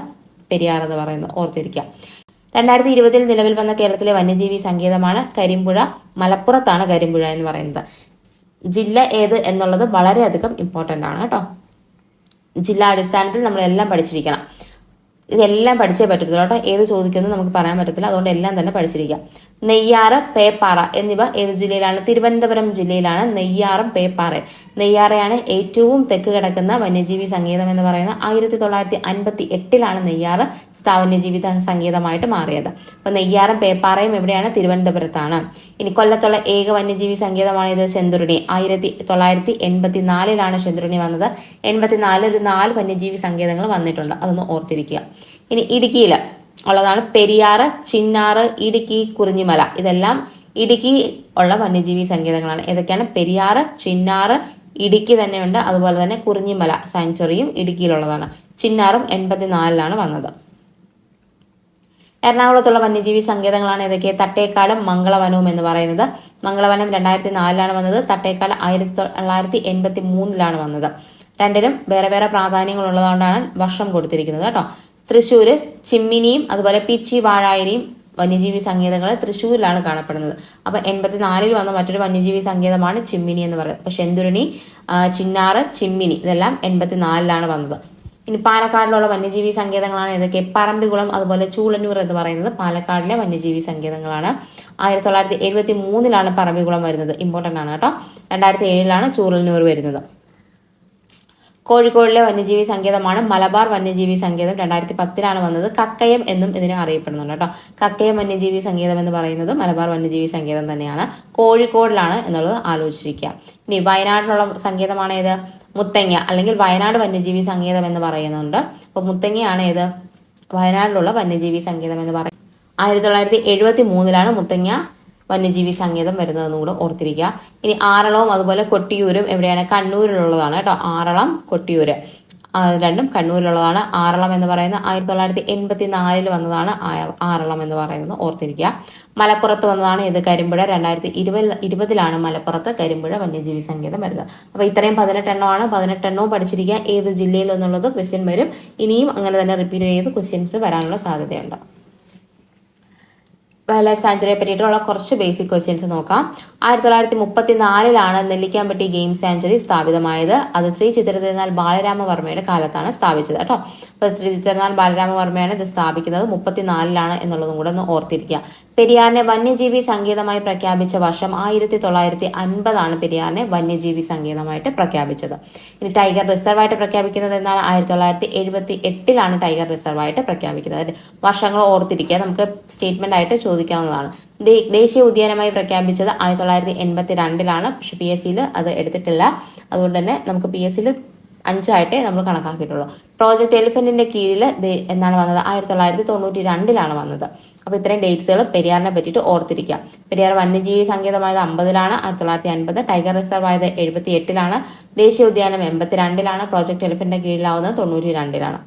പെരിയാർ എന്ന് പറയുന്നത്. ഓർത്തിരിക്കുക. 2020 നിലവിൽ വന്ന കേരളത്തിലെ വന്യജീവി സങ്കേതമാണ് കരിമ്പുഴ. മലപ്പുറത്താണ് കരിമ്പുഴ എന്ന് പറയുന്നത്. ജില്ല ഏത് എന്നുള്ളത് വളരെയധികം ഇമ്പോർട്ടൻ്റ് ആണ് കേട്ടോ. ജില്ലാ അടിസ്ഥാനത്തിൽ നമ്മളെല്ലാം പഠിച്ചിരിക്കണം. ഇതെല്ലാം പഠിച്ചേ പറ്റത്തുള്ളൂ കേട്ടോ. ഏത് ചോദിക്കുമെന്ന് നമുക്ക് പറയാൻ പറ്റത്തില്ല. അതുകൊണ്ട് എല്ലാം തന്നെ പഠിച്ചിരിക്കാം. നെയ്യാറ്, പേപ്പാറ എന്നിവ ഏത് ജില്ലയിലാണ്? തിരുവനന്തപുരം ജില്ലയിലാണ് നെയ്യാറും പേപ്പാറയും. നെയ്യാറയാണ് ഏറ്റവും തെക്ക് കിടക്കുന്ന വന്യജീവി സങ്കേതം എന്ന് പറയുന്നത്. 1958 നെയ്യാറ് വന്യജീവി സങ്കേതമായിട്ട് മാറിയത്. അപ്പൊ നെയ്യാറും പേപ്പാറയും എവിടെയാണ്? തിരുവനന്തപുരത്താണ്. ഇനി കൊല്ലത്തുള്ള ഏക വന്യജീവി സങ്കേതമാണ് ഇത് ചെന്തുരുണി. 1984 ചെന്തുരുണി വന്നത്. 84 ഒരു 4 വന്യജീവി സങ്കേതങ്ങൾ വന്നിട്ടുണ്ട്, അതൊന്ന് ഓർത്തിരിക്കുക. ഇനി ഇടുക്കിയിൽ ഉള്ളതാണ് പെരിയാറ്, ചിന്നാറ്, ഇടുക്കി, കുറിഞ്ഞിമല. ഇതെല്ലാം ഇടുക്കി ഉള്ള വന്യജീവി സങ്കേതങ്ങളാണ്. ഏതൊക്കെയാണ്? പെരിയാറ്, ചിന്നാറ്, ഇടുക്കി തന്നെയുണ്ട്. അതുപോലെ തന്നെ കുറിഞ്ഞിമല സാങ്ച്വറിയും ഇടുക്കിയിലുള്ളതാണ്. ചിന്നാറും 84 വന്നത്. എറണാകുളത്തുള്ള വന്യജീവി സങ്കേതങ്ങളാണ് ഏതൊക്കെ? തട്ടേക്കാടും മംഗളവനവും എന്ന് പറയുന്നത്. മംഗളവനം 2004 വന്നത്. തട്ടേക്കാട് 1983 വന്നത്. രണ്ടിനും വേറെ വേറെ പ്രാധാന്യങ്ങൾ ഉള്ളതുകൊണ്ടാണ് വർഷം കൊടുത്തിരിക്കുന്നത് കേട്ടോ. തൃശ്ശൂര് ചിമ്മിനിയും അതുപോലെ പിച്ചി വാഴായരിയും വന്യജീവി സങ്കേതങ്ങൾ തൃശ്ശൂരിലാണ് കാണപ്പെടുന്നത്. അപ്പൊ 84 വന്ന മറ്റൊരു വന്യജീവി സങ്കേതമാണ് ചിമ്മിനി എന്ന് പറയുന്നത്. അപ്പൊ ചെന്തുരുണി, ചിന്നാറ്, ചിമ്മിനി ഇതെല്ലാം 84 വന്നത്. ഇനി പാലക്കാടിലുള്ള വന്യജീവി സങ്കേതങ്ങളാണ് ഏതൊക്കെ? പറമ്പിക്കുളം അതുപോലെ ചൂളന്നൂർ എന്ന് പറയുന്നത് പാലക്കാടിലെ വന്യജീവി സങ്കേതങ്ങളാണ്. 1973 പറമ്പിക്കുളം വരുന്നത്. ഇമ്പോർട്ടൻ്റ് ആണ് കേട്ടോ. 2007 ചൂളന്നൂർ വരുന്നത്. കോഴിക്കോടിലെ വന്യജീവി സങ്കേതമാണ് മലബാർ വന്യജീവി സങ്കേതം. 2010 വന്നത്. കക്കയം എന്നും ഇതിനെ അറിയപ്പെടുന്നുണ്ട് കേട്ടോ. കക്കയം വന്യജീവി സങ്കേതം എന്ന് പറയുന്നത് മലബാർ വന്യജീവി സങ്കേതം തന്നെയാണ്. കോഴിക്കോടിലാണ് എന്നുള്ളത് ആലോചിച്ചിരിക്കുക. ഇനി വയനാട്ടിലുള്ള സങ്കേതമാണ് ഏത്? മുത്തങ്ങ അല്ലെങ്കിൽ വയനാട് വന്യജീവി സങ്കേതം എന്ന് പറയുന്നുണ്ട്. അപ്പൊ മുത്തങ്ങയാണ് ഏത്? വയനാട്ടിലുള്ള വന്യജീവി സങ്കേതം എന്ന് പറയുന്നത്. 1973 മുത്തങ്ങ വന്യജീവി സങ്കേതം വരുന്നതെന്നും കൂടെ ഓർത്തിരിക്കുക. ഇനി ആറളവും അതുപോലെ കൊട്ടിയൂരും എവിടെയാണ്? കണ്ണൂരിലുള്ളതാണ് കേട്ടോ. ആറളം, കൊട്ടിയൂര് രണ്ടും കണ്ണൂരിലുള്ളതാണ്. ആറളം എന്ന് പറയുന്നത് 1984 വന്നതാണ്. ആറളം എന്ന് പറയുന്നത് ഓർത്തിരിക്കുക. മലപ്പുറത്ത് വന്നതാണ് ഇത് കരിമ്പുഴ. 2020 മലപ്പുറത്ത് കരിമ്പുഴ വന്യജീവി സങ്കേതം വരുന്നത്. അപ്പൊ ഇത്രയും 18 എണ്ണമാണ്. 18 എണ്ണവും പഠിച്ചിരിക്കുക. ഏത് ജില്ലയിൽ എന്നുള്ളത് ക്വസ്റ്റ്യൻ വരും. ഇനിയും അങ്ങനെ തന്നെ റിപ്പീറ്റ് ചെയ്ത് ക്വസ്റ്റ്യൻസ് വരാനുള്ള സാധ്യതയുണ്ട്. വൈൽഡ് ലൈഫ് സാങ്ച്വറിയെ പറ്റിയിട്ടുള്ള കുറച്ച് ബേസിക് ക്വസ്റ്റ്യൻസ് നോക്കാം. 1934 നെല്ലിക്കാമ്പട്ടി ഗെയിം സാങ്ച്വറി സ്ഥാപിതമായത്. അത് ശ്രീ ചിത്രതിരുനാൾ ബാലരാമവർമ്മയുടെ കാലത്താണ് സ്ഥാപിച്ചത് കേട്ടോ. അപ്പൊ ശ്രീ ചിത്രതിരുനാൾ ബാലരാമവർമ്മയാണ് ഇത് സ്ഥാപിക്കുന്നത്. 34 എന്നുള്ളതും കൂടെ ഒന്ന് ഓർത്തിരിക്കുക. പെരിയാറിനെ വന്യജീവി സങ്കേതമായി പ്രഖ്യാപിച്ച വർഷം 1950 പെരിയാറിനെ വന്യജീവി സങ്കേതമായിട്ട് പ്രഖ്യാപിച്ചത്. ഇനി ടൈഗർ റിസർവ് ആയിട്ട് പ്രഖ്യാപിക്കുന്നത് എന്നാണ്? 1978 ടൈഗർ റിസർവ് ആയിട്ട് പ്രഖ്യാപിക്കുന്നത്. വർഷങ്ങൾ ഓർത്തിരിക്കുക, നമുക്ക് സ്റ്റേറ്റ്മെന്റ് ആയിട്ട് ചോദിക്കാവുന്നതാണ്. ദേശീയ ഉദ്യാനമായി പ്രഖ്യാപിച്ചത് 1982 പക്ഷെ PSCയിൽ അത് എടുത്തിട്ടില്ല. അതുകൊണ്ട് തന്നെ നമുക്ക് PSCയിൽ 5 നമ്മൾ കണക്കാക്കിയിട്ടുള്ളൂ. പ്രോജക്ട് എലിഫന്റിന്റെ കീഴിൽ എന്നാണ് വന്നത്? 1992 വന്നത്. അപ്പൊ ഇത്രയും ഡേറ്റ്സുകൾ പെരിയാറിനെ പറ്റിയിട്ട് ഓർത്തിരിക്കുക. പെരിയാർ വന്യജീവി സങ്കേതമായത് 50 1950. ടൈഗർ റിസർവ് ആയത് 78 ദേശീയ ഉദ്യാനം 82 പ്രോജക്ട് എലിഫന്റിന്റെ കീഴിലാവുന്നത് 92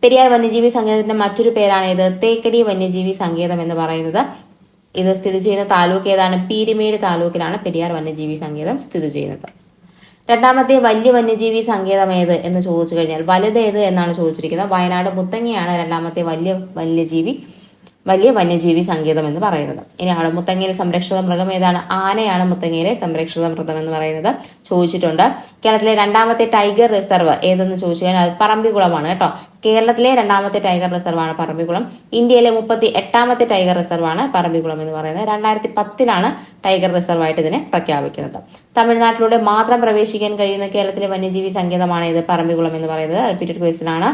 പെരിയാർ വന്യജീവി സങ്കേതത്തിന്റെ മറ്റൊരു പേരാണ് ഇത്? തേക്കടി വന്യജീവി സങ്കേതം എന്ന് പറയുന്നത്. ഇത് സ്ഥിതി ചെയ്യുന്ന താലൂക്ക് ഏതാണ്? പീരുമേട് താലൂക്കിലാണ് പെരിയാർ വന്യജീവി സങ്കേതം സ്ഥിതി ചെയ്യുന്നത്. രണ്ടാമത്തെ വലിയ വന്യജീവി സങ്കേതം ഏത് എന്ന് ചോദിച്ചു കഴിഞ്ഞാൽ വലുത് ഏത് എന്നാണ് ചോദിച്ചിരിക്കുന്നത്. വയനാട് മുത്തങ്ങയാണ് രണ്ടാമത്തെ വലിയ വന്യജീവി സങ്കേതം എന്ന് പറയുന്നത്. ഇനിയാണ് മുത്തങ്ങയിലെ സംരക്ഷിത മൃഗം ഏതാണ്? ആനയാണ് മുത്തങ്ങയിലെ സംരക്ഷിത മൃഗം എന്ന് പറയുന്നത്. ചോദിച്ചിട്ടുണ്ട്. കേരളത്തിലെ രണ്ടാമത്തെ ടൈഗർ റിസർവ് ഏതെന്ന് ചോദിച്ചു കഴിഞ്ഞാൽ അത് പറമ്പിക്കുളമാണ് കേട്ടോ. കേരളത്തിലെ രണ്ടാമത്തെ ടൈഗർ റിസർവ് ആണ് പറമ്പിക്കുളം. ഇന്ത്യയിലെ 38ാമത്തെ ടൈഗർ റിസർവ് ആണ് പറമ്പിക്കുളം എന്ന് പറയുന്നത്. 2010 ടൈഗർ റിസർവ് ആയിട്ട് ഇതിനെ പ്രഖ്യാപിക്കുന്നത്. തമിഴ്നാട്ടിലൂടെ മാത്രം പ്രവേശിക്കാൻ കഴിയുന്ന കേരളത്തിലെ വന്യജീവി സങ്കേതമാണ് ഇത്? പറമ്പിക്കുളം എന്ന് പറയുന്നത്. റിപ്പീറ്റഡ് ക്വസ്റ്റ്യൻ ആണ്.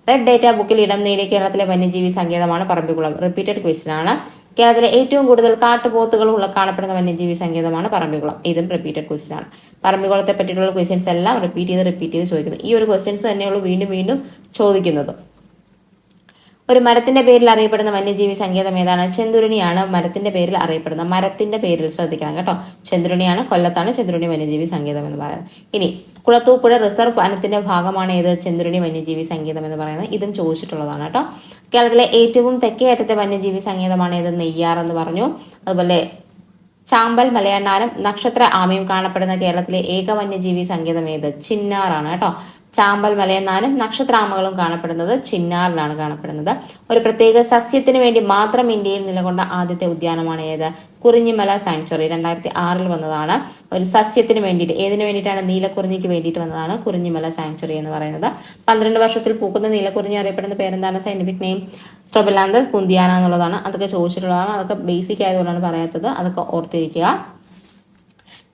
റെഡ് ഡേറ്റ ബുക്കിൽ ഇടം നേടിയ കേരളത്തിലെ വന്യജീവി സങ്കേതമാണ് പറമ്പിക്കുളം. റിപ്പീറ്റഡ് ക്വസ്റ്റ്യൻ ആണ്. കേരളത്തിലെ ഏറ്റവും കൂടുതൽ കാട്ടുപോത്തുകൾ കാണപ്പെടുന്ന വന്യജീവി സങ്കേതമാണ് പറമ്പിക്കുളം. ഇതും റിപ്പീറ്റഡ് ക്വസ്റ്റ്യൻ ആണ്. പറമ്പിക്കുളത്തെ പറ്റിയിട്ടുള്ള ക്വസ്റ്റ്യൻസ് എല്ലാം റിപ്പീറ്റ് ചെയ്ത് ചോദിക്കുന്നത്. ഈ ഒരു ക്വസ്റ്റ്യൻസ് തന്നെയുള്ളൂ വീണ്ടും ചോദിക്കുന്നത്. ഒരു മരത്തിന്റെ പേരിൽ അറിയപ്പെടുന്ന വന്യജീവി സങ്കേതം ഏതാണ്? ചെന്തുരുണിയാണ് മരത്തിന്റെ പേരിൽ അറിയപ്പെടുന്നത്. മരത്തിന്റെ പേരിൽ ശ്രദ്ധിക്കണം കേട്ടോ. ചെന്തുരുണിയാണ്. കൊല്ലത്താണ് ചെന്തുരുണി വന്യജീവി സങ്കേതം എന്ന് പറയുന്നത്. ഇനി കുളത്തൂപ്പുഴ റിസർവ് വനത്തിന്റെ ഭാഗമാണ് ഏത്? ചെന്തുരുണി വന്യജീവി സങ്കേതം എന്ന് പറയുന്നത്. ഇതും ചോദിച്ചിട്ടുള്ളതാണ് കേട്ടോ. കേരളത്തിലെ ഏറ്റവും തെക്കേ അറ്റത്തെ വന്യജീവി സങ്കേതമാണ് ഏത്? നെയ്യാർ എന്ന് പറഞ്ഞു. അതുപോലെ ചാമ്പൽ, മലയണ്ണാനും നക്ഷത്ര ആമയും കാണപ്പെടുന്ന കേരളത്തിലെ ഏക വന്യജീവി സങ്കേതം ഏത്? ചിന്നാറാണ് കേട്ടോ. ചാമ്പൽ മലയണ്ണാനും നക്ഷത്രാമകളും കാണപ്പെടുന്നത് ചിന്നാറിലാണ് കാണപ്പെടുന്നത്. ഒരു പ്രത്യേക സസ്യത്തിന് വേണ്ടി മാത്രം ഇന്ത്യയിൽ നിലകൊണ്ട ആദ്യത്തെ ഉദ്യാനമാണ് ഏത്? കുറിഞ്ഞിമല സാങ്ച്വറി. 2006 വന്നതാണ്. ഒരു സസ്യത്തിന് വേണ്ടിയിട്ട്, ഏതിനു വേണ്ടിയിട്ടാണ്? നീലക്കുറിഞ്ഞിക്ക് വേണ്ടിയിട്ട് വന്നതാണ് കുറിഞ്ഞിമല സാങ്ച്വറി എന്ന് പറയുന്നത്. 12 വർഷത്തിൽ പൂക്കുന്ന നീലക്കുറിഞ്ഞി അറിയപ്പെടുന്ന പേരെന്താണ്? സയന്റിഫിക് നെയിം സ്ട്രോബിലാന്തസ് കുന്തിയാന എന്നുള്ളതാണ്. അതൊക്കെ ചോദിച്ചിട്ടുള്ളതാണ്. അതൊക്കെ ബേസിക് ആയതുകൊണ്ടാണ് പറയാത്തത്. അതൊക്കെ ഓർത്തിരിക്കുക.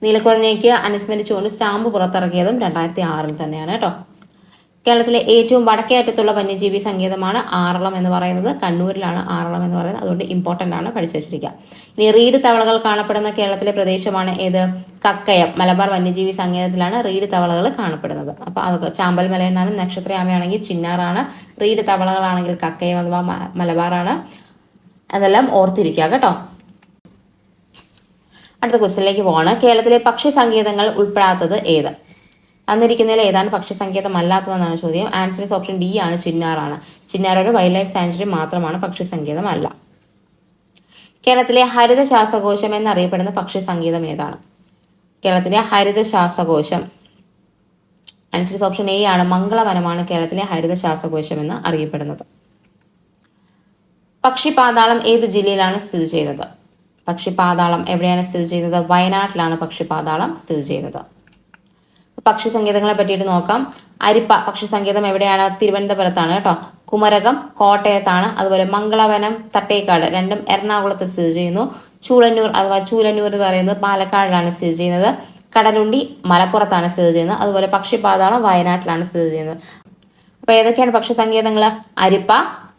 നീലക്കുറിഞ്ഞിക്ക് അനുസ്മരിച്ചുകൊണ്ട് സ്റ്റാമ്പ് പുറത്തിറക്കിയതും 2006 തന്നെയാണ് കേട്ടോ. കേരളത്തിലെ ഏറ്റവും വടക്കേ അറ്റത്തുള്ള വന്യജീവി സങ്കേതമാണ് ആറളം എന്ന് പറയുന്നത്. കണ്ണൂരിലാണ് ആറളം എന്ന് പറയുന്നത്. അതുകൊണ്ട് ഇമ്പോർട്ടന്റ് ആണ്, പഠിച്ചു വെച്ചിരിക്കുക. ഇനി റീഡ് തവളകൾ കാണപ്പെടുന്ന കേരളത്തിലെ പ്രദേശമാണ് ഏത്? കക്കയം. മലബാർ വന്യജീവി സങ്കേതത്തിലാണ് റീഡ് തവളകൾ കാണപ്പെടുന്നത്. അപ്പൊ അതൊക്കെ ചാമ്പൽ മലയണ്ണാനും നക്ഷത്രയാമയാണെങ്കിൽ ചിന്നാറാണ്. റീഡ് തവളകളാണെങ്കിൽ കക്കയം അഥവാ മലബാറാണ്. അതെല്ലാം ഓർത്തിരിക്കുക കേട്ടോ. അടുത്ത ക്വസ്റ്റ്യനിലേക്ക് പോവാണ്. കേരളത്തിലെ പക്ഷി സങ്കേതങ്ങൾ ഉൾപ്പെടാത്തത് ഏത്? തന്നിരിക്കുന്നതിൽ ഏതാണ് പക്ഷി സങ്കേതം അല്ലാത്തതെന്നാണ് ചോദ്യം. ആൻസർ ഇസ് ഓപ്ഷൻ ഡി ആണ്, ചിന്നാറാണ്. ചിന്നാർ ഒരു വൈൽഡ് ലൈഫ് സാങ്ച്വറി മാത്രമാണ്, പക്ഷി സങ്കേതം അല്ല. കേരളത്തിലെ ഹരിത ശ്വാസകോശം എന്നറിയപ്പെടുന്ന പക്ഷി സങ്കേതം ഏതാണ്? കേരളത്തിലെ ഹരിത ശ്വാസകോശം, ആൻസർ ഇസ് ഓപ്ഷൻ എ ആണ്, മംഗളവനമാണ് കേരളത്തിലെ ഹരിത ശ്വാസകോശം എന്ന് അറിയപ്പെടുന്നത്. പക്ഷിപാതാളം ഏത് ജില്ലയിലാണ് സ്ഥിതി ചെയ്യുന്നത്? പക്ഷിപാതാളം എവിടെയാണ് സ്ഥിതി ചെയ്യുന്നത്? വയനാട്ടിലാണ് പക്ഷിപാതാളം സ്ഥിതി ചെയ്യുന്നത്. പക്ഷി സങ്കേതങ്ങളെ പറ്റിയിട്ട് നോക്കാം. അരിപ്പ പക്ഷി സങ്കേതം എവിടെയാണ്? തിരുവനന്തപുരത്താണ് കേട്ടോ. കുമരകം കോട്ടയത്താണ്. അതുപോലെ മംഗളവനം തട്ടേക്കാട് രണ്ടും എറണാകുളത്ത് സ്ഥിതി ചെയ്യുന്നു. ചൂളന്നൂർ അഥവാ ചൂലന്നൂർ എന്ന് പറയുന്നത് പാലക്കാടിലാണ് സ്ഥിതി ചെയ്യുന്നത്. കടലുണ്ടി മലപ്പുറത്താണ് സ്ഥിതി ചെയ്യുന്നത്. അതുപോലെ പക്ഷിപാതാളം വയനാട്ടിലാണ് സ്ഥിതി ചെയ്യുന്നത്. അപ്പൊ ഏതൊക്കെയാണ് പക്ഷി സങ്കേതങ്ങൾ? അരിപ്പ,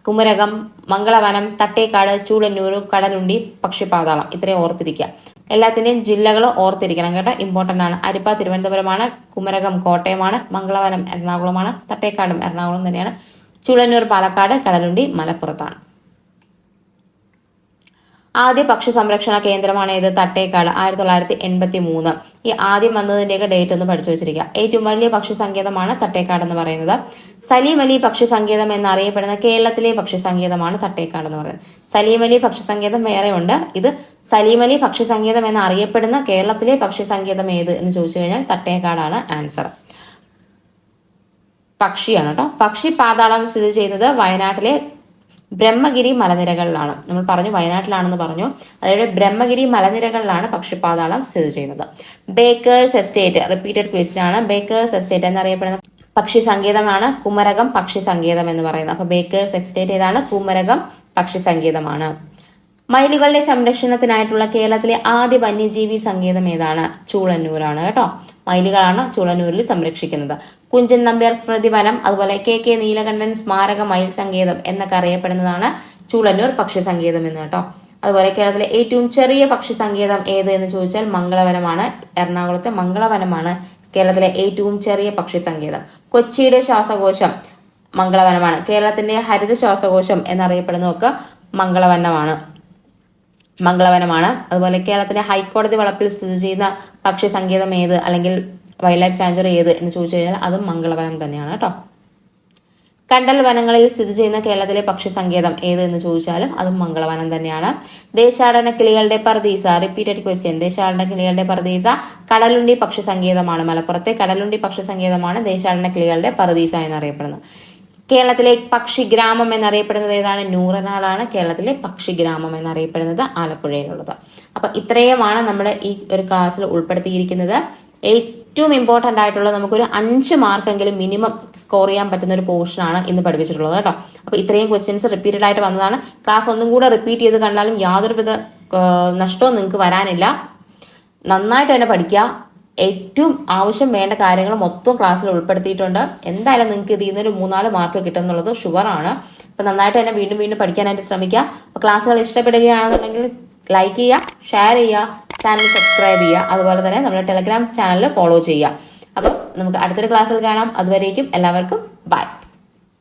കുമരകം, മംഗളവനം, തട്ടേക്കാട്, ചൂളന്നൂർ, കടലുണ്ടി, പക്ഷിപാതാളം. ഇത്രയും ഓർത്തിരിക്കുക. എല്ലാത്തിന്റെയും ജില്ലകൾ ഓർത്തിരിക്കണം കേട്ടോ, ഇമ്പോർട്ടന്റ് ആണ്. അരിപ്പ തിരുവനന്തപുരമാണ്, കുമരകം കോട്ടയമാണ്, മംഗളവനം എറണാകുളമാണ്, തട്ടേക്കാടും എറണാകുളം തന്നെയാണ്, ചൂളന്നൂർ പാലക്കാട്, കടലുണ്ടി മലപ്പുറത്താണ്. ആദ്യ പക്ഷി സംരക്ഷണ കേന്ദ്രമാണ് ഏത്? തട്ടേക്കാട്. 1983. ഈ ആദ്യം വന്നതിന്റെയൊക്കെ ഡേറ്റ് ഒന്ന് പഠിച്ചു വെച്ചിരിക്കുക. ഏറ്റവും വലിയ പക്ഷി സങ്കേതമാണ് തട്ടേക്കാട് എന്ന് പറയുന്നത്. സലീം അലി പക്ഷി സങ്കേതം എന്നറിയപ്പെടുന്ന കേരളത്തിലെ പക്ഷി സങ്കേതമാണ് തട്ടേക്കാട് എന്ന് പറയുന്നത്. സലീം അലി പക്ഷി സങ്കേതം വേറെ ഉണ്ട്. ഇത് സലീം അലി പക്ഷി സങ്കേതം എന്നറിയപ്പെടുന്ന കേരളത്തിലെ പക്ഷി സങ്കേതം ഏത് എന്ന് ചോദിച്ചു കഴിഞ്ഞാൽ തട്ടേക്കാടാണ് ആൻസർ. പക്ഷിയാണ് കേട്ടോ. പക്ഷി പാതാളം സ്ഥിതി ചെയ്യുന്നത് വയനാട്ടിലെ ബ്രഹ്മഗിരി മലനിരകളിലാണ്. നമ്മൾ പറഞ്ഞു വയനാട്ടിലാണെന്ന് പറഞ്ഞു. അതായത് ബ്രഹ്മഗിരി മലനിരകളിലാണ് പക്ഷിപാതാളം സ്ഥിതി ചെയ്യുന്നത്. ബേക്കേഴ്സ് എസ്റ്റേറ്റ് റിപ്പീറ്റഡ് ക്വസ്റ്റ്യൻ ആണ്. ബേക്കേഴ്സ് എസ്റ്റേറ്റ് എന്നറിയപ്പെടുന്ന പക്ഷി സങ്കേതമാണ് കുമരകം പക്ഷി സങ്കേതം എന്ന് പറയുന്നത്. അപ്പൊ ബേക്കേഴ്സ് എസ്റ്റേറ്റ് ഏതാണ്? കുമരകം പക്ഷി സങ്കേതമാണ്. മയിലുകളുടെ സംരക്ഷണത്തിനായിട്ടുള്ള കേരളത്തിലെ ആദ്യ വന്യജീവി സങ്കേതം ഏതാണ്? ചൂളന്നൂരാണ് കേട്ടോ. മയിലുകളാണ് ചൂളന്നൂരിൽ സംരക്ഷിക്കുന്നത്. കുഞ്ചൻ നമ്പ്യാർ സ്മൃതി വനം, അതുപോലെ KK നീലകണ്ഠൻ സ്മാരക മയിൽ സങ്കേതം എന്നൊക്കെ അറിയപ്പെടുന്നതാണ് ചൂളന്നൂർ പക്ഷി സങ്കേതം എന്ന് കേട്ടോ. അതുപോലെ കേരളത്തിലെ ഏറ്റവും ചെറിയ പക്ഷി സങ്കേതം ഏത് എന്ന് ചോദിച്ചാൽ മംഗളവനമാണ്. എറണാകുളത്തെ മംഗളവനമാണ് കേരളത്തിലെ ഏറ്റവും ചെറിയ പക്ഷി സങ്കേതം. കൊച്ചിയുടെ ശ്വാസകോശം മംഗളവനമാണ്. കേരളത്തിന്റെ ഹരിത ശ്വാസകോശം എന്നറിയപ്പെടുന്നതൊക്കെ മംഗളവനമാണ്. അതുപോലെ കേരളത്തിന്റെ ഹൈക്കോടതി വളപ്പിൽ സ്ഥിതി ചെയ്യുന്ന പക്ഷി സങ്കേതം ഏത്, അല്ലെങ്കിൽ വൈൽഡ് ലൈഫ് സാങ്ച്വറി ഏത് എന്ന് ചോദിച്ചു കഴിഞ്ഞാൽ അതും മംഗളവനം തന്നെയാണ് കേട്ടോ. കണ്ടൽ വനങ്ങളിൽ സ്ഥിതി ചെയ്യുന്ന കേരളത്തിലെ പക്ഷി സങ്കേതം ഏത് എന്ന് ചോദിച്ചാലും അതും മംഗളവനം തന്നെയാണ്. ദേശാടന കിളികളുടെ പർദീസ റിപ്പീറ്റഡ് ക്വസ്റ്റ്യൻ. ദേശാടന കിളികളുടെ പർദീസ കടലുണ്ടി പക്ഷി സങ്കേതമാണ്. മലപ്പുറത്തെ കടലുണ്ടി പക്ഷി സങ്കേതമാണ് ദേശാടന കിളികളുടെ പർദീസ എന്നറിയപ്പെടുന്നത്. കേരളത്തിലെ പക്ഷി ഗ്രാമം എന്നറിയപ്പെടുന്നത് ഏതാണ്? നൂറനാടാണ് കേരളത്തിലെ പക്ഷി ഗ്രാമം എന്നറിയപ്പെടുന്നത്, ആലപ്പുഴയിലുള്ളത്. അപ്പൊ ഇത്രയുമാണ് നമ്മുടെ ഈ ഒരു ക്ലാസ്സിൽ ഉൾപ്പെടുത്തിയിരിക്കുന്നത്. ഏറ്റവും ഇമ്പോർട്ടന്റ് ആയിട്ടുള്ളത് നമുക്കൊരു 5 മാർക്കെങ്കിലും മിനിമം സ്കോർ ചെയ്യാൻ പറ്റുന്ന ഒരു പോർഷനാണ് ഇന്ന് പഠിപ്പിച്ചിട്ടുള്ളത് കേട്ടോ. അപ്പൊ ഇത്രയും ക്വസ്റ്റ്യൻസ് റിപ്പീറ്റഡ് ആയിട്ട് വന്നതാണ്. ക്ലാസ് ഒന്നും കൂടെ റിപ്പീറ്റ് ചെയ്ത് കണ്ടാലും യാതൊരുവിധ നഷ്ടവും നിങ്ങൾക്ക് വരാനില്ല. നന്നായിട്ട് തന്നെ പഠിക്കുക. ഏറ്റവും ആവശ്യം വേണ്ട കാര്യങ്ങൾ മൊത്തം ക്ലാസ്സിൽ ഉൾപ്പെടുത്തിയിട്ടുണ്ട്. എന്തായാലും നിങ്ങൾക്ക് ഇതിൽ നിന്നൊരു 3-4 മാർക്ക് കിട്ടും എന്നുള്ളത് ഷുവറാണ്. അപ്പൊ നന്നായിട്ട് തന്നെ വീണ്ടും വീണ്ടും പഠിക്കാനായിട്ട് ശ്രമിക്കുക. അപ്പൊ ക്ലാസ്സുകൾ ഇഷ്ടപ്പെടുകയാണെന്നുണ്ടെങ്കിൽ ലൈക്ക് ചെയ്യുക, ഷെയർ ചെയ്യുക, ചാനൽ സബ്സ്ക്രൈബ് ചെയ്യുക. അതുപോലെ തന്നെ നമ്മുടെ ടെലഗ്രാം ചാനലിൽ ഫോളോ ചെയ്യുക. അപ്പം നമുക്ക് അടുത്തൊരു ക്ലാസ്സിൽ കാണാം. അതുവരേക്കും എല്ലാവർക്കും ബൈ.